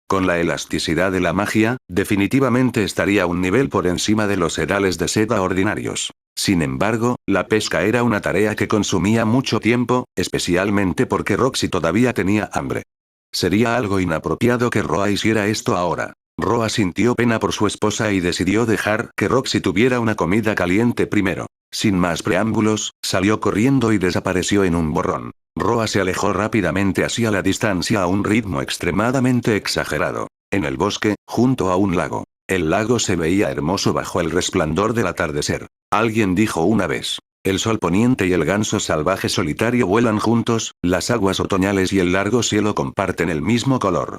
Con la elasticidad de la magia, definitivamente estaría un nivel por encima de los sedales de seda ordinarios. Sin embargo, la pesca era una tarea que consumía mucho tiempo, especialmente porque Roxy todavía tenía hambre. Sería algo inapropiado que Roa hiciera esto ahora. Roa sintió pena por su esposa y decidió dejar que Roxy tuviera una comida caliente primero. Sin más preámbulos, salió corriendo y desapareció en un borrón. Roa se alejó rápidamente hacia la distancia a un ritmo extremadamente exagerado. En el bosque, junto a un lago. El lago se veía hermoso bajo el resplandor del atardecer. Alguien dijo una vez: el sol poniente y el ganso salvaje solitario vuelan juntos, las aguas otoñales y el largo cielo comparten el mismo color.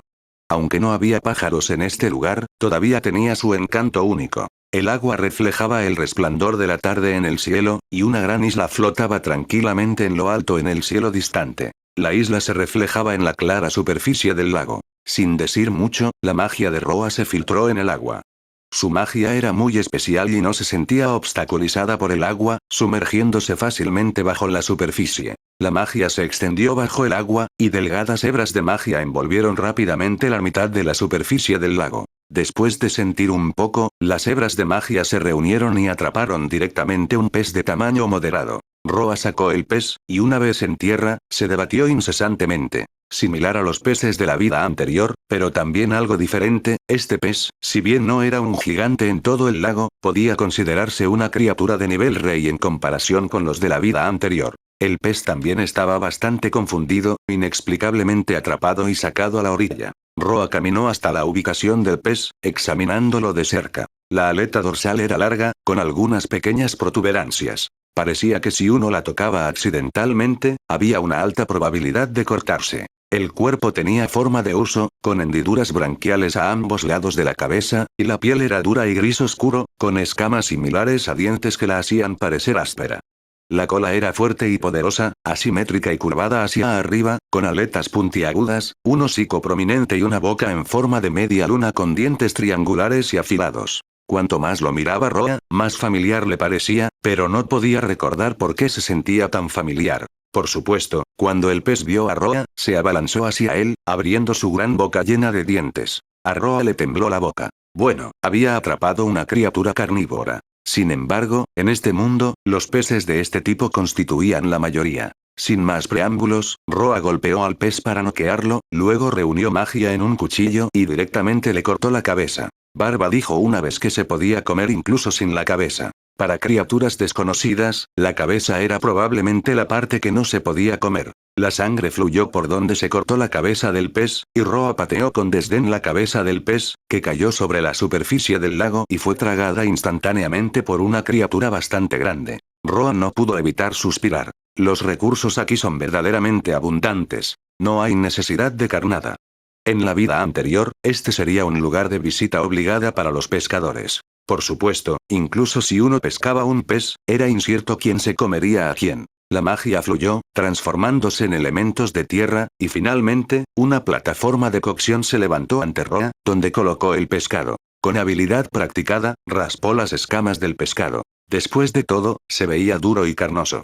Aunque no había pájaros en este lugar, todavía tenía su encanto único. El agua reflejaba el resplandor de la tarde en el cielo, y una gran isla flotaba tranquilamente en lo alto en el cielo distante. La isla se reflejaba en la clara superficie del lago. Sin decir mucho, la magia de Roa se filtró en el agua. Su magia era muy especial y no se sentía obstaculizada por el agua, sumergiéndose fácilmente bajo la superficie. La magia se extendió bajo el agua, y delgadas hebras de magia envolvieron rápidamente la mitad de la superficie del lago. Después de sentir un poco, las hebras de magia se reunieron y atraparon directamente un pez de tamaño moderado. Roa sacó el pez, y una vez en tierra, se debatió incesantemente. Similar a los peces de la vida anterior, pero también algo diferente, este pez, si bien no era un gigante en todo el lago, podía considerarse una criatura de nivel rey en comparación con los de la vida anterior. El pez también estaba bastante confundido, inexplicablemente atrapado y sacado a la orilla. Roa caminó hasta la ubicación del pez, examinándolo de cerca. La aleta dorsal era larga, con algunas pequeñas protuberancias. Parecía que si uno la tocaba accidentalmente, había una alta probabilidad de cortarse. El cuerpo tenía forma de huso, con hendiduras branquiales a ambos lados de la cabeza, y la piel era dura y gris oscuro, con escamas similares a dientes que la hacían parecer áspera. La cola era fuerte y poderosa, asimétrica y curvada hacia arriba, con aletas puntiagudas, un hocico prominente y una boca en forma de media luna con dientes triangulares y afilados. Cuanto más lo miraba Roa, más familiar le parecía, pero no podía recordar por qué se sentía tan familiar. Por supuesto, cuando el pez vio a Roa, se abalanzó hacia él, abriendo su gran boca llena de dientes. A Roa le tembló la boca. Bueno, había atrapado una criatura carnívora. Sin embargo, en este mundo, los peces de este tipo constituían la mayoría. Sin más preámbulos, Roa golpeó al pez para noquearlo, luego reunió magia en un cuchillo y directamente le cortó la cabeza. Barba dijo una vez que se podía comer incluso sin la cabeza. Para criaturas desconocidas, la cabeza era probablemente la parte que no se podía comer. La sangre fluyó por donde se cortó la cabeza del pez, y Roa pateó con desdén la cabeza del pez, que cayó sobre la superficie del lago y fue tragada instantáneamente por una criatura bastante grande. Roa no pudo evitar suspirar. Los recursos aquí son verdaderamente abundantes. No hay necesidad de carnada. En la vida anterior, este sería un lugar de visita obligada para los pescadores. Por supuesto, incluso si uno pescaba un pez, era incierto quién se comería a quién. La magia fluyó, transformándose en elementos de tierra, y finalmente, una plataforma de cocción se levantó ante Roa, donde colocó el pescado. Con habilidad practicada, raspó las escamas del pescado. Después de todo, se veía duro y carnoso.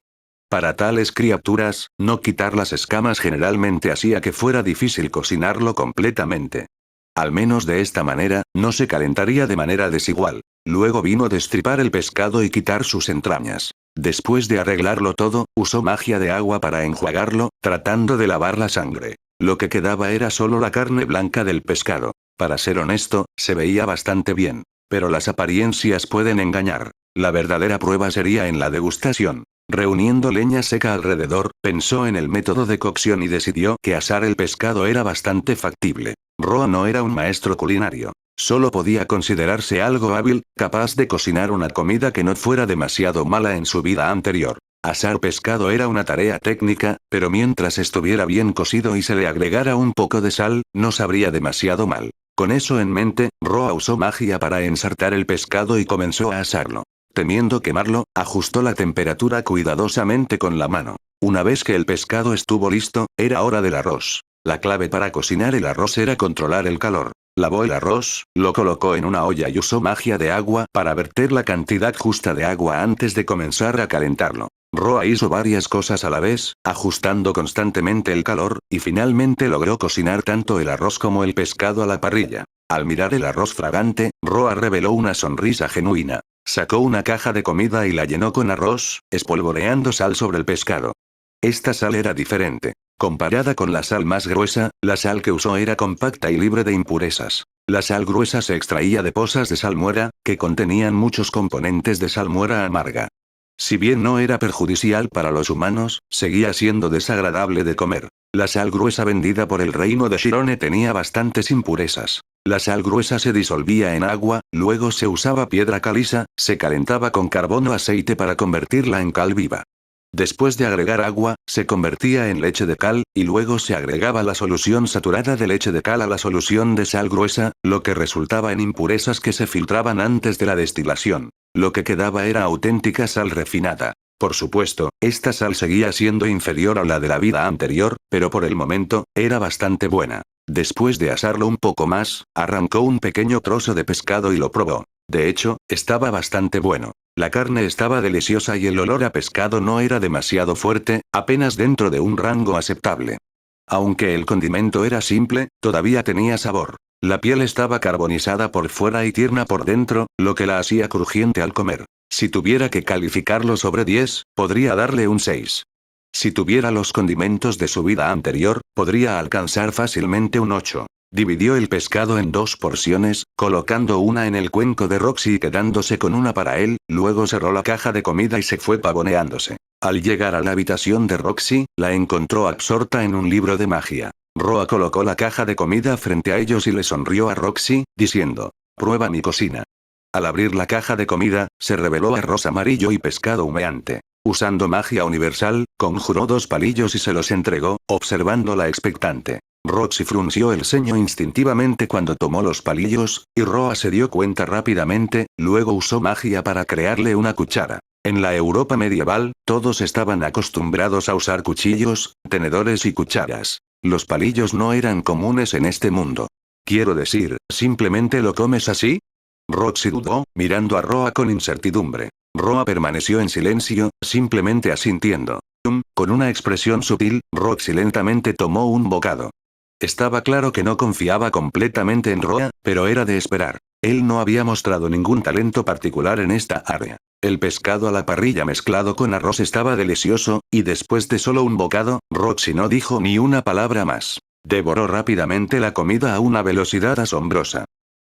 Para tales criaturas, no quitar las escamas generalmente hacía que fuera difícil cocinarlo completamente. Al menos de esta manera, no se calentaría de manera desigual. Luego vino destripar el pescado y quitar sus entrañas. Después de arreglarlo todo, usó magia de agua para enjuagarlo, tratando de lavar la sangre. Lo que quedaba era solo la carne blanca del pescado. Para ser honesto, se veía bastante bien. Pero las apariencias pueden engañar. La verdadera prueba sería en la degustación. Reuniendo leña seca alrededor, pensó en el método de cocción y decidió que asar el pescado era bastante factible. Roa no era un maestro culinario. Solo podía considerarse algo hábil, capaz de cocinar una comida que no fuera demasiado mala en su vida anterior. Asar pescado era una tarea técnica, pero mientras estuviera bien cocido y se le agregara un poco de sal, no sabría demasiado mal. Con eso en mente, Roa usó magia para ensartar el pescado y comenzó a asarlo. Temiendo quemarlo, ajustó la temperatura cuidadosamente con la mano. Una vez que el pescado estuvo listo, era hora del arroz. La clave para cocinar el arroz era controlar el calor. Lavó el arroz, lo colocó en una olla y usó magia de agua para verter la cantidad justa de agua antes de comenzar a calentarlo. Roa hizo varias cosas a la vez, ajustando constantemente el calor, y finalmente logró cocinar tanto el arroz como el pescado a la parrilla. Al mirar el arroz fragante, Roa reveló una sonrisa genuina. Sacó una caja de comida y la llenó con arroz, espolvoreando sal sobre el pescado. Esta sal era diferente. Comparada con la sal más gruesa, la sal que usó era compacta y libre de impurezas. La sal gruesa se extraía de pozas de salmuera, que contenían muchos componentes de salmuera amarga. Si bien no era perjudicial para los humanos, seguía siendo desagradable de comer. La sal gruesa vendida por el reino de Shirone tenía bastantes impurezas. La sal gruesa se disolvía en agua, luego se usaba piedra caliza, se calentaba con carbón o aceite para convertirla en cal viva. Después de agregar agua, se convertía en leche de cal, y luego se agregaba la solución saturada de leche de cal a la solución de sal gruesa, lo que resultaba en impurezas que se filtraban antes de la destilación. Lo que quedaba era auténtica sal refinada. Por supuesto, esta sal seguía siendo inferior a la de la vida anterior, pero por el momento, era bastante buena. Después de asarlo un poco más, arrancó un pequeño trozo de pescado y lo probó. De hecho, estaba bastante bueno. La carne estaba deliciosa y el olor a pescado no era demasiado fuerte, apenas dentro de un rango aceptable. Aunque el condimento era simple, todavía tenía sabor. La piel estaba carbonizada por fuera y tierna por dentro, lo que la hacía crujiente al comer. Si tuviera que calificarlo sobre 10, podría darle un 6. Si tuviera los condimentos de su vida anterior, podría alcanzar fácilmente un 8. Dividió el pescado en 2 porciones, colocando una en el cuenco de Roxy y quedándose con una para él, luego cerró la caja de comida y se fue pavoneándose. Al llegar a la habitación de Roxy, la encontró absorta en un libro de magia. Roa colocó la caja de comida frente a ellos y le sonrió a Roxy, diciendo: «Prueba mi cocina». Al abrir la caja de comida, se reveló arroz amarillo y pescado humeante. Usando magia universal, conjuró 2 palillos y se los entregó, observándola expectante. Roxy frunció el ceño instintivamente cuando tomó los palillos, y Roa se dio cuenta rápidamente, luego usó magia para crearle una cuchara. En la Europa medieval, todos estaban acostumbrados a usar cuchillos, tenedores y cucharas. Los palillos no eran comunes en este mundo. Quiero decir, ¿simplemente lo comes así? Roxy dudó, mirando a Roa con incertidumbre. Roa permaneció en silencio, simplemente asintiendo. Con una expresión sutil, Roxy lentamente tomó un bocado. Estaba claro que no confiaba completamente en Roa, pero era de esperar. Él no había mostrado ningún talento particular en esta área. El pescado a la parrilla mezclado con arroz estaba delicioso, y después de solo un bocado, Roxy no dijo ni una palabra más. Devoró rápidamente la comida a una velocidad asombrosa.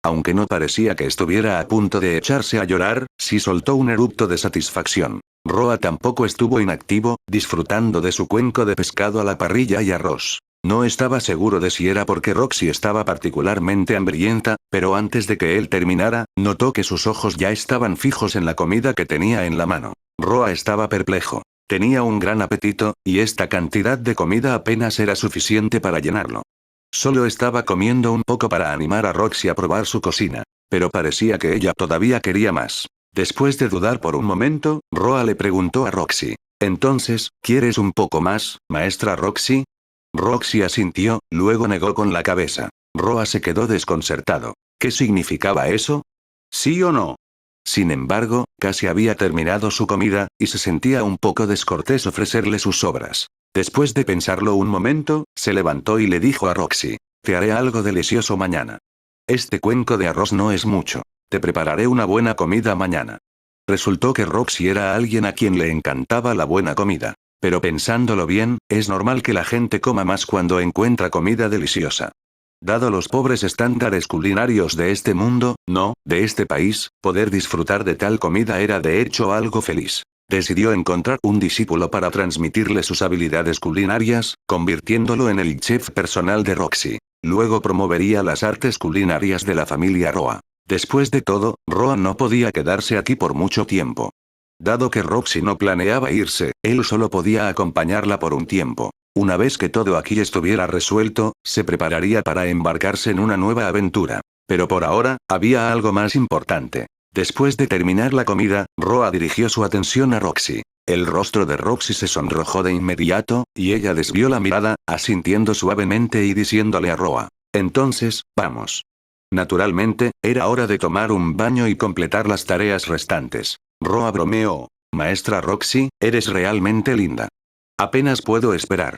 Aunque no parecía que estuviera a punto de echarse a llorar, sí soltó un erupto de satisfacción. Roa tampoco estuvo inactivo, disfrutando de su cuenco de pescado a la parrilla y arroz. No estaba seguro de si era porque Roxy estaba particularmente hambrienta, pero antes de que él terminara, notó que sus ojos ya estaban fijos en la comida que tenía en la mano. Roa estaba perplejo. Tenía un gran apetito, y esta cantidad de comida apenas era suficiente para llenarlo. Solo estaba comiendo un poco para animar a Roxy a probar su cocina. Pero parecía que ella todavía quería más. Después de dudar por un momento, Roa le preguntó a Roxy. Entonces, ¿quieres un poco más, maestra Roxy? Roxy asintió, luego negó con la cabeza. Roa se quedó desconcertado. ¿Qué significaba eso? ¿Sí o no? Sin embargo, casi había terminado su comida, y se sentía un poco descortés ofrecerle sus sobras. Después de pensarlo un momento, se levantó y le dijo a Roxy. Te haré algo delicioso mañana. Este cuenco de arroz no es mucho. Te prepararé una buena comida mañana. Resultó que Roxy era alguien a quien le encantaba la buena comida. Pero pensándolo bien, es normal que la gente coma más cuando encuentra comida deliciosa. Dado los pobres estándares culinarios de este mundo, no, de este país, poder disfrutar de tal comida era de hecho algo feliz. Decidió encontrar un discípulo para transmitirle sus habilidades culinarias, convirtiéndolo en el chef personal de Roxy. Luego promovería las artes culinarias de la familia Roa. Después de todo, Roa no podía quedarse aquí por mucho tiempo. Dado que Roxy no planeaba irse, él solo podía acompañarla por un tiempo. Una vez que todo aquí estuviera resuelto, se prepararía para embarcarse en una nueva aventura. Pero por ahora, había algo más importante. Después de terminar la comida, Roa dirigió su atención a Roxy. El rostro de Roxy se sonrojó de inmediato, y ella desvió la mirada, asintiendo suavemente y diciéndole a Roa. Entonces, vamos. Naturalmente, era hora de tomar un baño y completar las tareas restantes. Roa bromeó. Maestra Roxy, eres realmente linda. Apenas puedo esperar.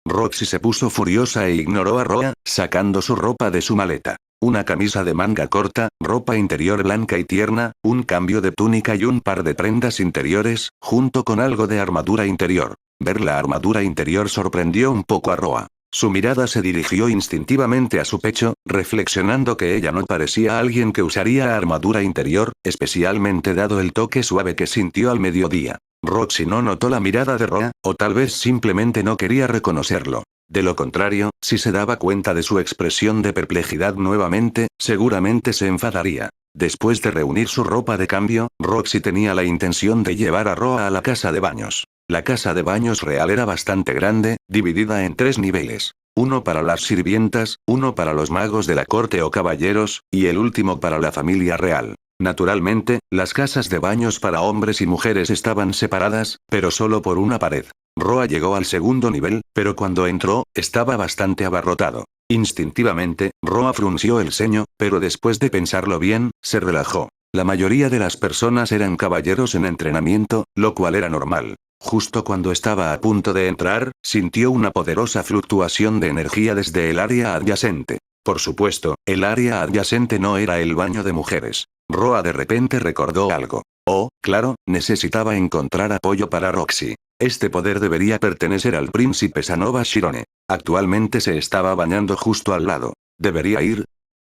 Roxy se puso furiosa e ignoró a Roa, sacando su ropa de su maleta. Una camisa de manga corta, ropa interior blanca y tierna, un cambio de túnica y un par de prendas interiores, junto con algo de armadura interior. Ver la armadura interior sorprendió un poco a Roa. Su mirada se dirigió instintivamente a su pecho, reflexionando que ella no parecía alguien que usaría armadura interior, especialmente dado el toque suave que sintió al mediodía. Roxy no notó la mirada de Roa, o tal vez simplemente no quería reconocerlo. De lo contrario, si se daba cuenta de su expresión de perplejidad nuevamente, seguramente se enfadaría. Después de reunir su ropa de cambio, Roxy tenía la intención de llevar a Roa a la casa de baños. La casa de baños real era bastante grande, dividida en 3 niveles. Uno para las sirvientas, uno para los magos de la corte o caballeros, y el último para la familia real. Naturalmente, las casas de baños para hombres y mujeres estaban separadas, pero solo por una pared. Roa llegó al segundo nivel, pero cuando entró, estaba bastante abarrotado. Instintivamente, Roa frunció el ceño, pero después de pensarlo bien, se relajó. La mayoría de las personas eran caballeros en entrenamiento, lo cual era normal. Justo cuando estaba a punto de entrar, sintió una poderosa fluctuación de energía desde el área adyacente. Por supuesto, el área adyacente no era el baño de mujeres. Roa de repente recordó algo. Oh, claro, necesitaba encontrar apoyo para Roxy. Este poder debería pertenecer al príncipe Sanova Shirone. Actualmente se estaba bañando justo al lado. ¿Debería ir?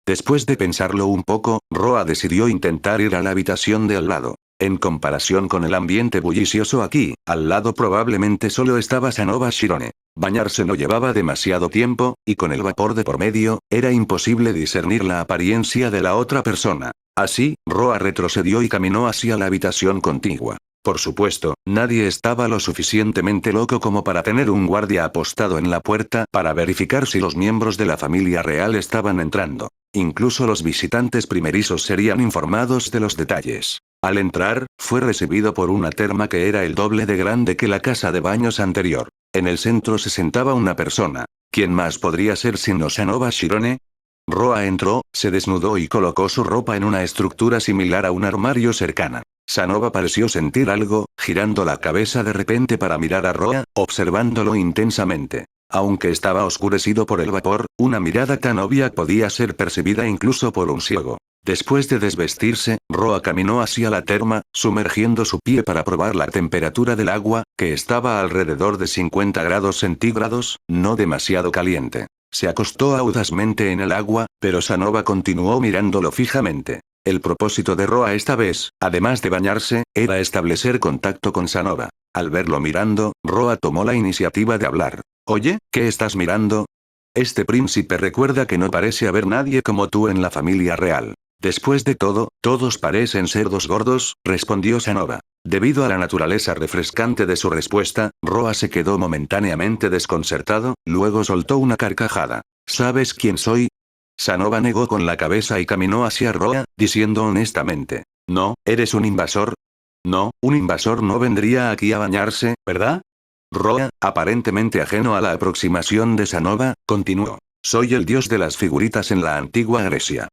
Después de pensarlo un poco, Roa decidió intentar ir a la habitación de al lado. En comparación con el ambiente bullicioso aquí, al lado probablemente solo estaba Sanova Shirone. Bañarse no llevaba demasiado tiempo, y con el vapor de por medio, era imposible discernir la apariencia de la otra persona. Así, Roa retrocedió y caminó hacia la habitación contigua. Por supuesto, nadie estaba lo suficientemente loco como para tener un guardia apostado en la puerta para verificar si los miembros de la familia real estaban entrando. Incluso los visitantes primerizos serían informados de los detalles. Al entrar, fue recibido por una terma que era el doble de grande que la casa de baños anterior. En el centro se sentaba una persona. ¿Quién más podría ser sino Sanova Shirone? Roa entró, se desnudó y colocó su ropa en una estructura similar a un armario cercana. Sanova pareció sentir algo, girando la cabeza de repente para mirar a Roa, observándolo intensamente. Aunque estaba oscurecido por el vapor, una mirada tan obvia podía ser percibida incluso por un ciego. Después de desvestirse, Roa caminó hacia la terma, sumergiendo su pie para probar la temperatura del agua, que estaba alrededor de 50 grados centígrados, no demasiado caliente. Se acostó audazmente en el agua, pero Sanova continuó mirándolo fijamente. El propósito de Roa esta vez, además de bañarse, era establecer contacto con Sanova. Al verlo mirando, Roa tomó la iniciativa de hablar. «Oye, ¿qué estás mirando? Este príncipe recuerda que no parece haber nadie como tú en la familia real. Después de todo, todos parecen cerdos gordos», respondió Sanova. Debido a la naturaleza refrescante de su respuesta, Roa se quedó momentáneamente desconcertado, luego soltó una carcajada. «¿Sabes quién soy?». Sanova negó con la cabeza y caminó hacia Roa, diciendo honestamente. «No, ¿eres un invasor?». «No, un invasor no vendría aquí a bañarse, ¿verdad?». Roa, aparentemente ajeno a la aproximación de Sanova, continuó. «Soy el dios de las figuritas en la antigua Grecia».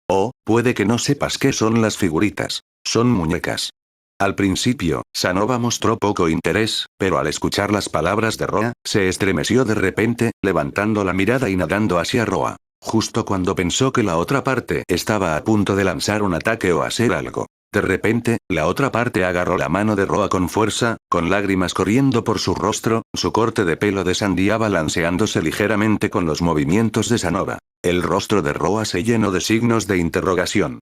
«Oh, puede que no sepas qué son las figuritas. Son muñecas». Al principio, Sanova mostró poco interés, pero al escuchar las palabras de Roa, se estremeció de repente, levantando la mirada y nadando hacia Roa. Justo cuando pensó que la otra parte estaba a punto de lanzar un ataque o hacer algo. De repente, la otra parte agarró la mano de Roa con fuerza, con lágrimas corriendo por su rostro, su corte de pelo de sandía balanceándose ligeramente con los movimientos de Sanova. El rostro de Roa se llenó de signos de interrogación.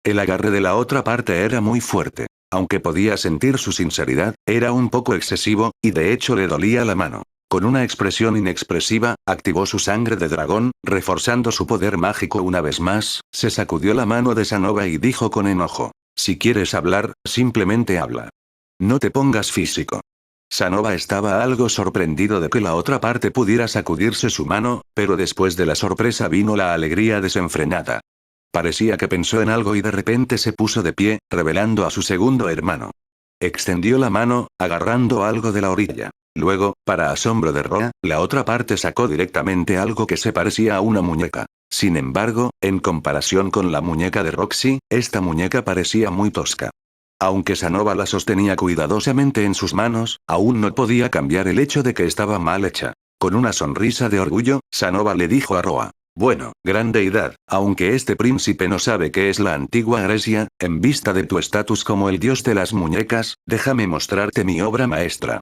El agarre de la otra parte era muy fuerte. Aunque podía sentir su sinceridad, era un poco excesivo, y de hecho le dolía la mano. Con una expresión inexpresiva, activó su sangre de dragón, reforzando su poder mágico una vez más, se sacudió la mano de Sanova y dijo con enojo. «Si quieres hablar, simplemente habla. No te pongas físico». Sanova estaba algo sorprendido de que la otra parte pudiera sacudirse su mano, pero después de la sorpresa vino la alegría desenfrenada. Parecía que pensó en algo y de repente se puso de pie, revelando a su segundo hermano. Extendió la mano, agarrando algo de la orilla. Luego, para asombro de Roa, la otra parte sacó directamente algo que se parecía a una muñeca. Sin embargo, en comparación con la muñeca de Roxy, esta muñeca parecía muy tosca. Aunque Sanova la sostenía cuidadosamente en sus manos, aún no podía cambiar el hecho de que estaba mal hecha. Con una sonrisa de orgullo, Sanova le dijo a Roa. «Bueno, gran deidad, aunque este príncipe no sabe qué es la antigua Grecia, en vista de tu estatus como el dios de las muñecas, déjame mostrarte mi obra maestra».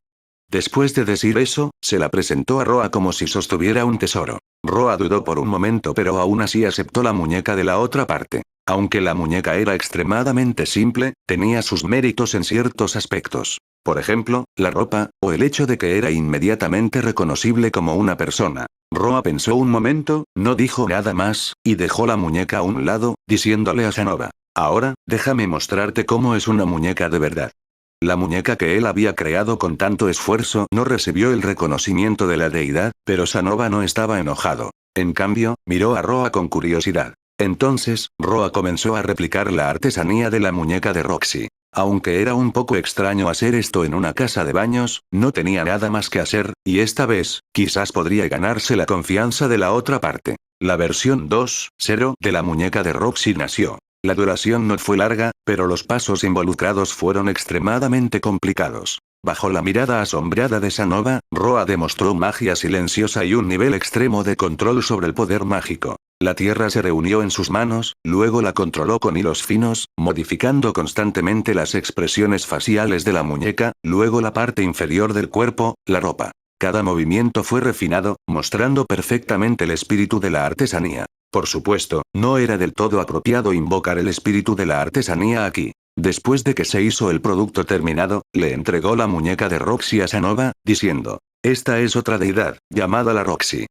Después de decir eso, se la presentó a Roa como si sostuviera un tesoro. Roa dudó por un momento pero aún así aceptó la muñeca de la otra parte. Aunque la muñeca era extremadamente simple, tenía sus méritos en ciertos aspectos. Por ejemplo, la ropa, o el hecho de que era inmediatamente reconocible como una persona. Roa pensó un momento, no dijo nada más, y dejó la muñeca a un lado, diciéndole a Sanova. «Ahora, déjame mostrarte cómo es una muñeca de verdad». La muñeca que él había creado con tanto esfuerzo no recibió el reconocimiento de la deidad, pero Sanova no estaba enojado. En cambio, miró a Roa con curiosidad. Entonces, Roa comenzó a replicar la artesanía de la muñeca de Roxy. Aunque era un poco extraño hacer esto en una casa de baños, no tenía nada más que hacer, y esta vez, quizás podría ganarse la confianza de la otra parte. La versión 2.0 de la muñeca de Roxy nació. La duración no fue larga, pero los pasos involucrados fueron extremadamente complicados. Bajo la mirada asombrada de Sanova, Roa demostró magia silenciosa y un nivel extremo de control sobre el poder mágico. La tierra se reunió en sus manos, luego la controló con hilos finos, modificando constantemente las expresiones faciales de la muñeca, luego la parte inferior del cuerpo, la ropa. Cada movimiento fue refinado, mostrando perfectamente el espíritu de la artesanía. Por supuesto, no era del todo apropiado invocar el espíritu de la artesanía aquí. Después de que se hizo el producto terminado, le entregó la muñeca de Roxy a Sanova, diciendo, «Esta es otra deidad, llamada la Roxy.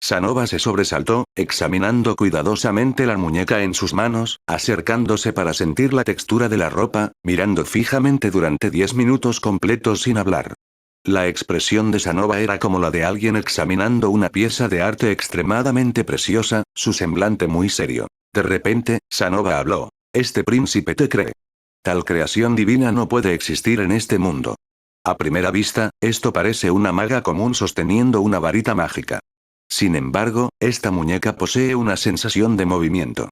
Sanova se sobresaltó, examinando cuidadosamente la muñeca en sus manos, acercándose para sentir la textura de la ropa, mirando fijamente durante 10 minutos completos sin hablar. La expresión de Sanova era como la de alguien examinando una pieza de arte extremadamente preciosa, su semblante muy serio. De repente, Sanova habló. Este príncipe te cree. Tal creación divina no puede existir en este mundo. A primera vista, esto parece una maga común sosteniendo una varita mágica. Sin embargo, esta muñeca posee una sensación de movimiento.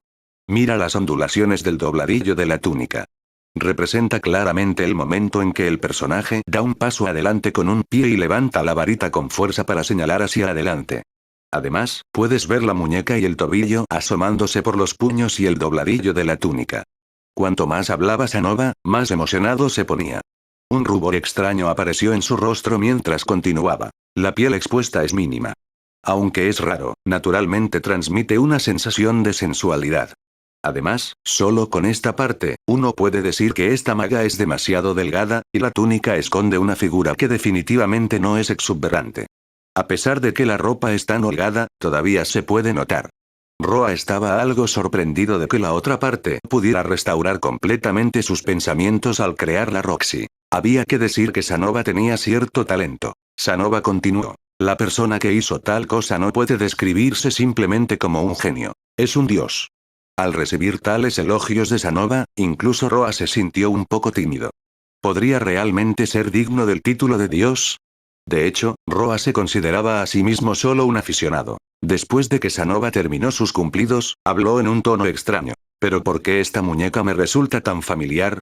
Mira las ondulaciones del dobladillo de la túnica. Representa claramente el momento en que el personaje da un paso adelante con un pie y levanta la varita con fuerza para señalar hacia adelante. Además, puedes ver la muñeca y el tobillo asomándose por los puños y el dobladillo de la túnica. Cuanto más hablaba Sanova, más emocionado se ponía. Un rubor extraño apareció en su rostro mientras continuaba. La piel expuesta es mínima. Aunque es raro, naturalmente transmite una sensación de sensualidad. Además, solo con esta parte, uno puede decir que esta maga es demasiado delgada, y la túnica esconde una figura que definitivamente no es exuberante. A pesar de que la ropa es tan holgada, todavía se puede notar. Roa estaba algo sorprendido de que la otra parte pudiera restaurar completamente sus pensamientos al crear la Roxy. Había que decir que Sanova tenía cierto talento. Sanova continuó. La persona que hizo tal cosa no puede describirse simplemente como un genio. Es un dios. Al recibir tales elogios de Sanova, incluso Roa se sintió un poco tímido. ¿Podría realmente ser digno del título de dios? De hecho, Roa se consideraba a sí mismo solo un aficionado. Después de que Sanova terminó sus cumplidos, habló en un tono extraño. ¿Pero por qué esta muñeca me resulta tan familiar?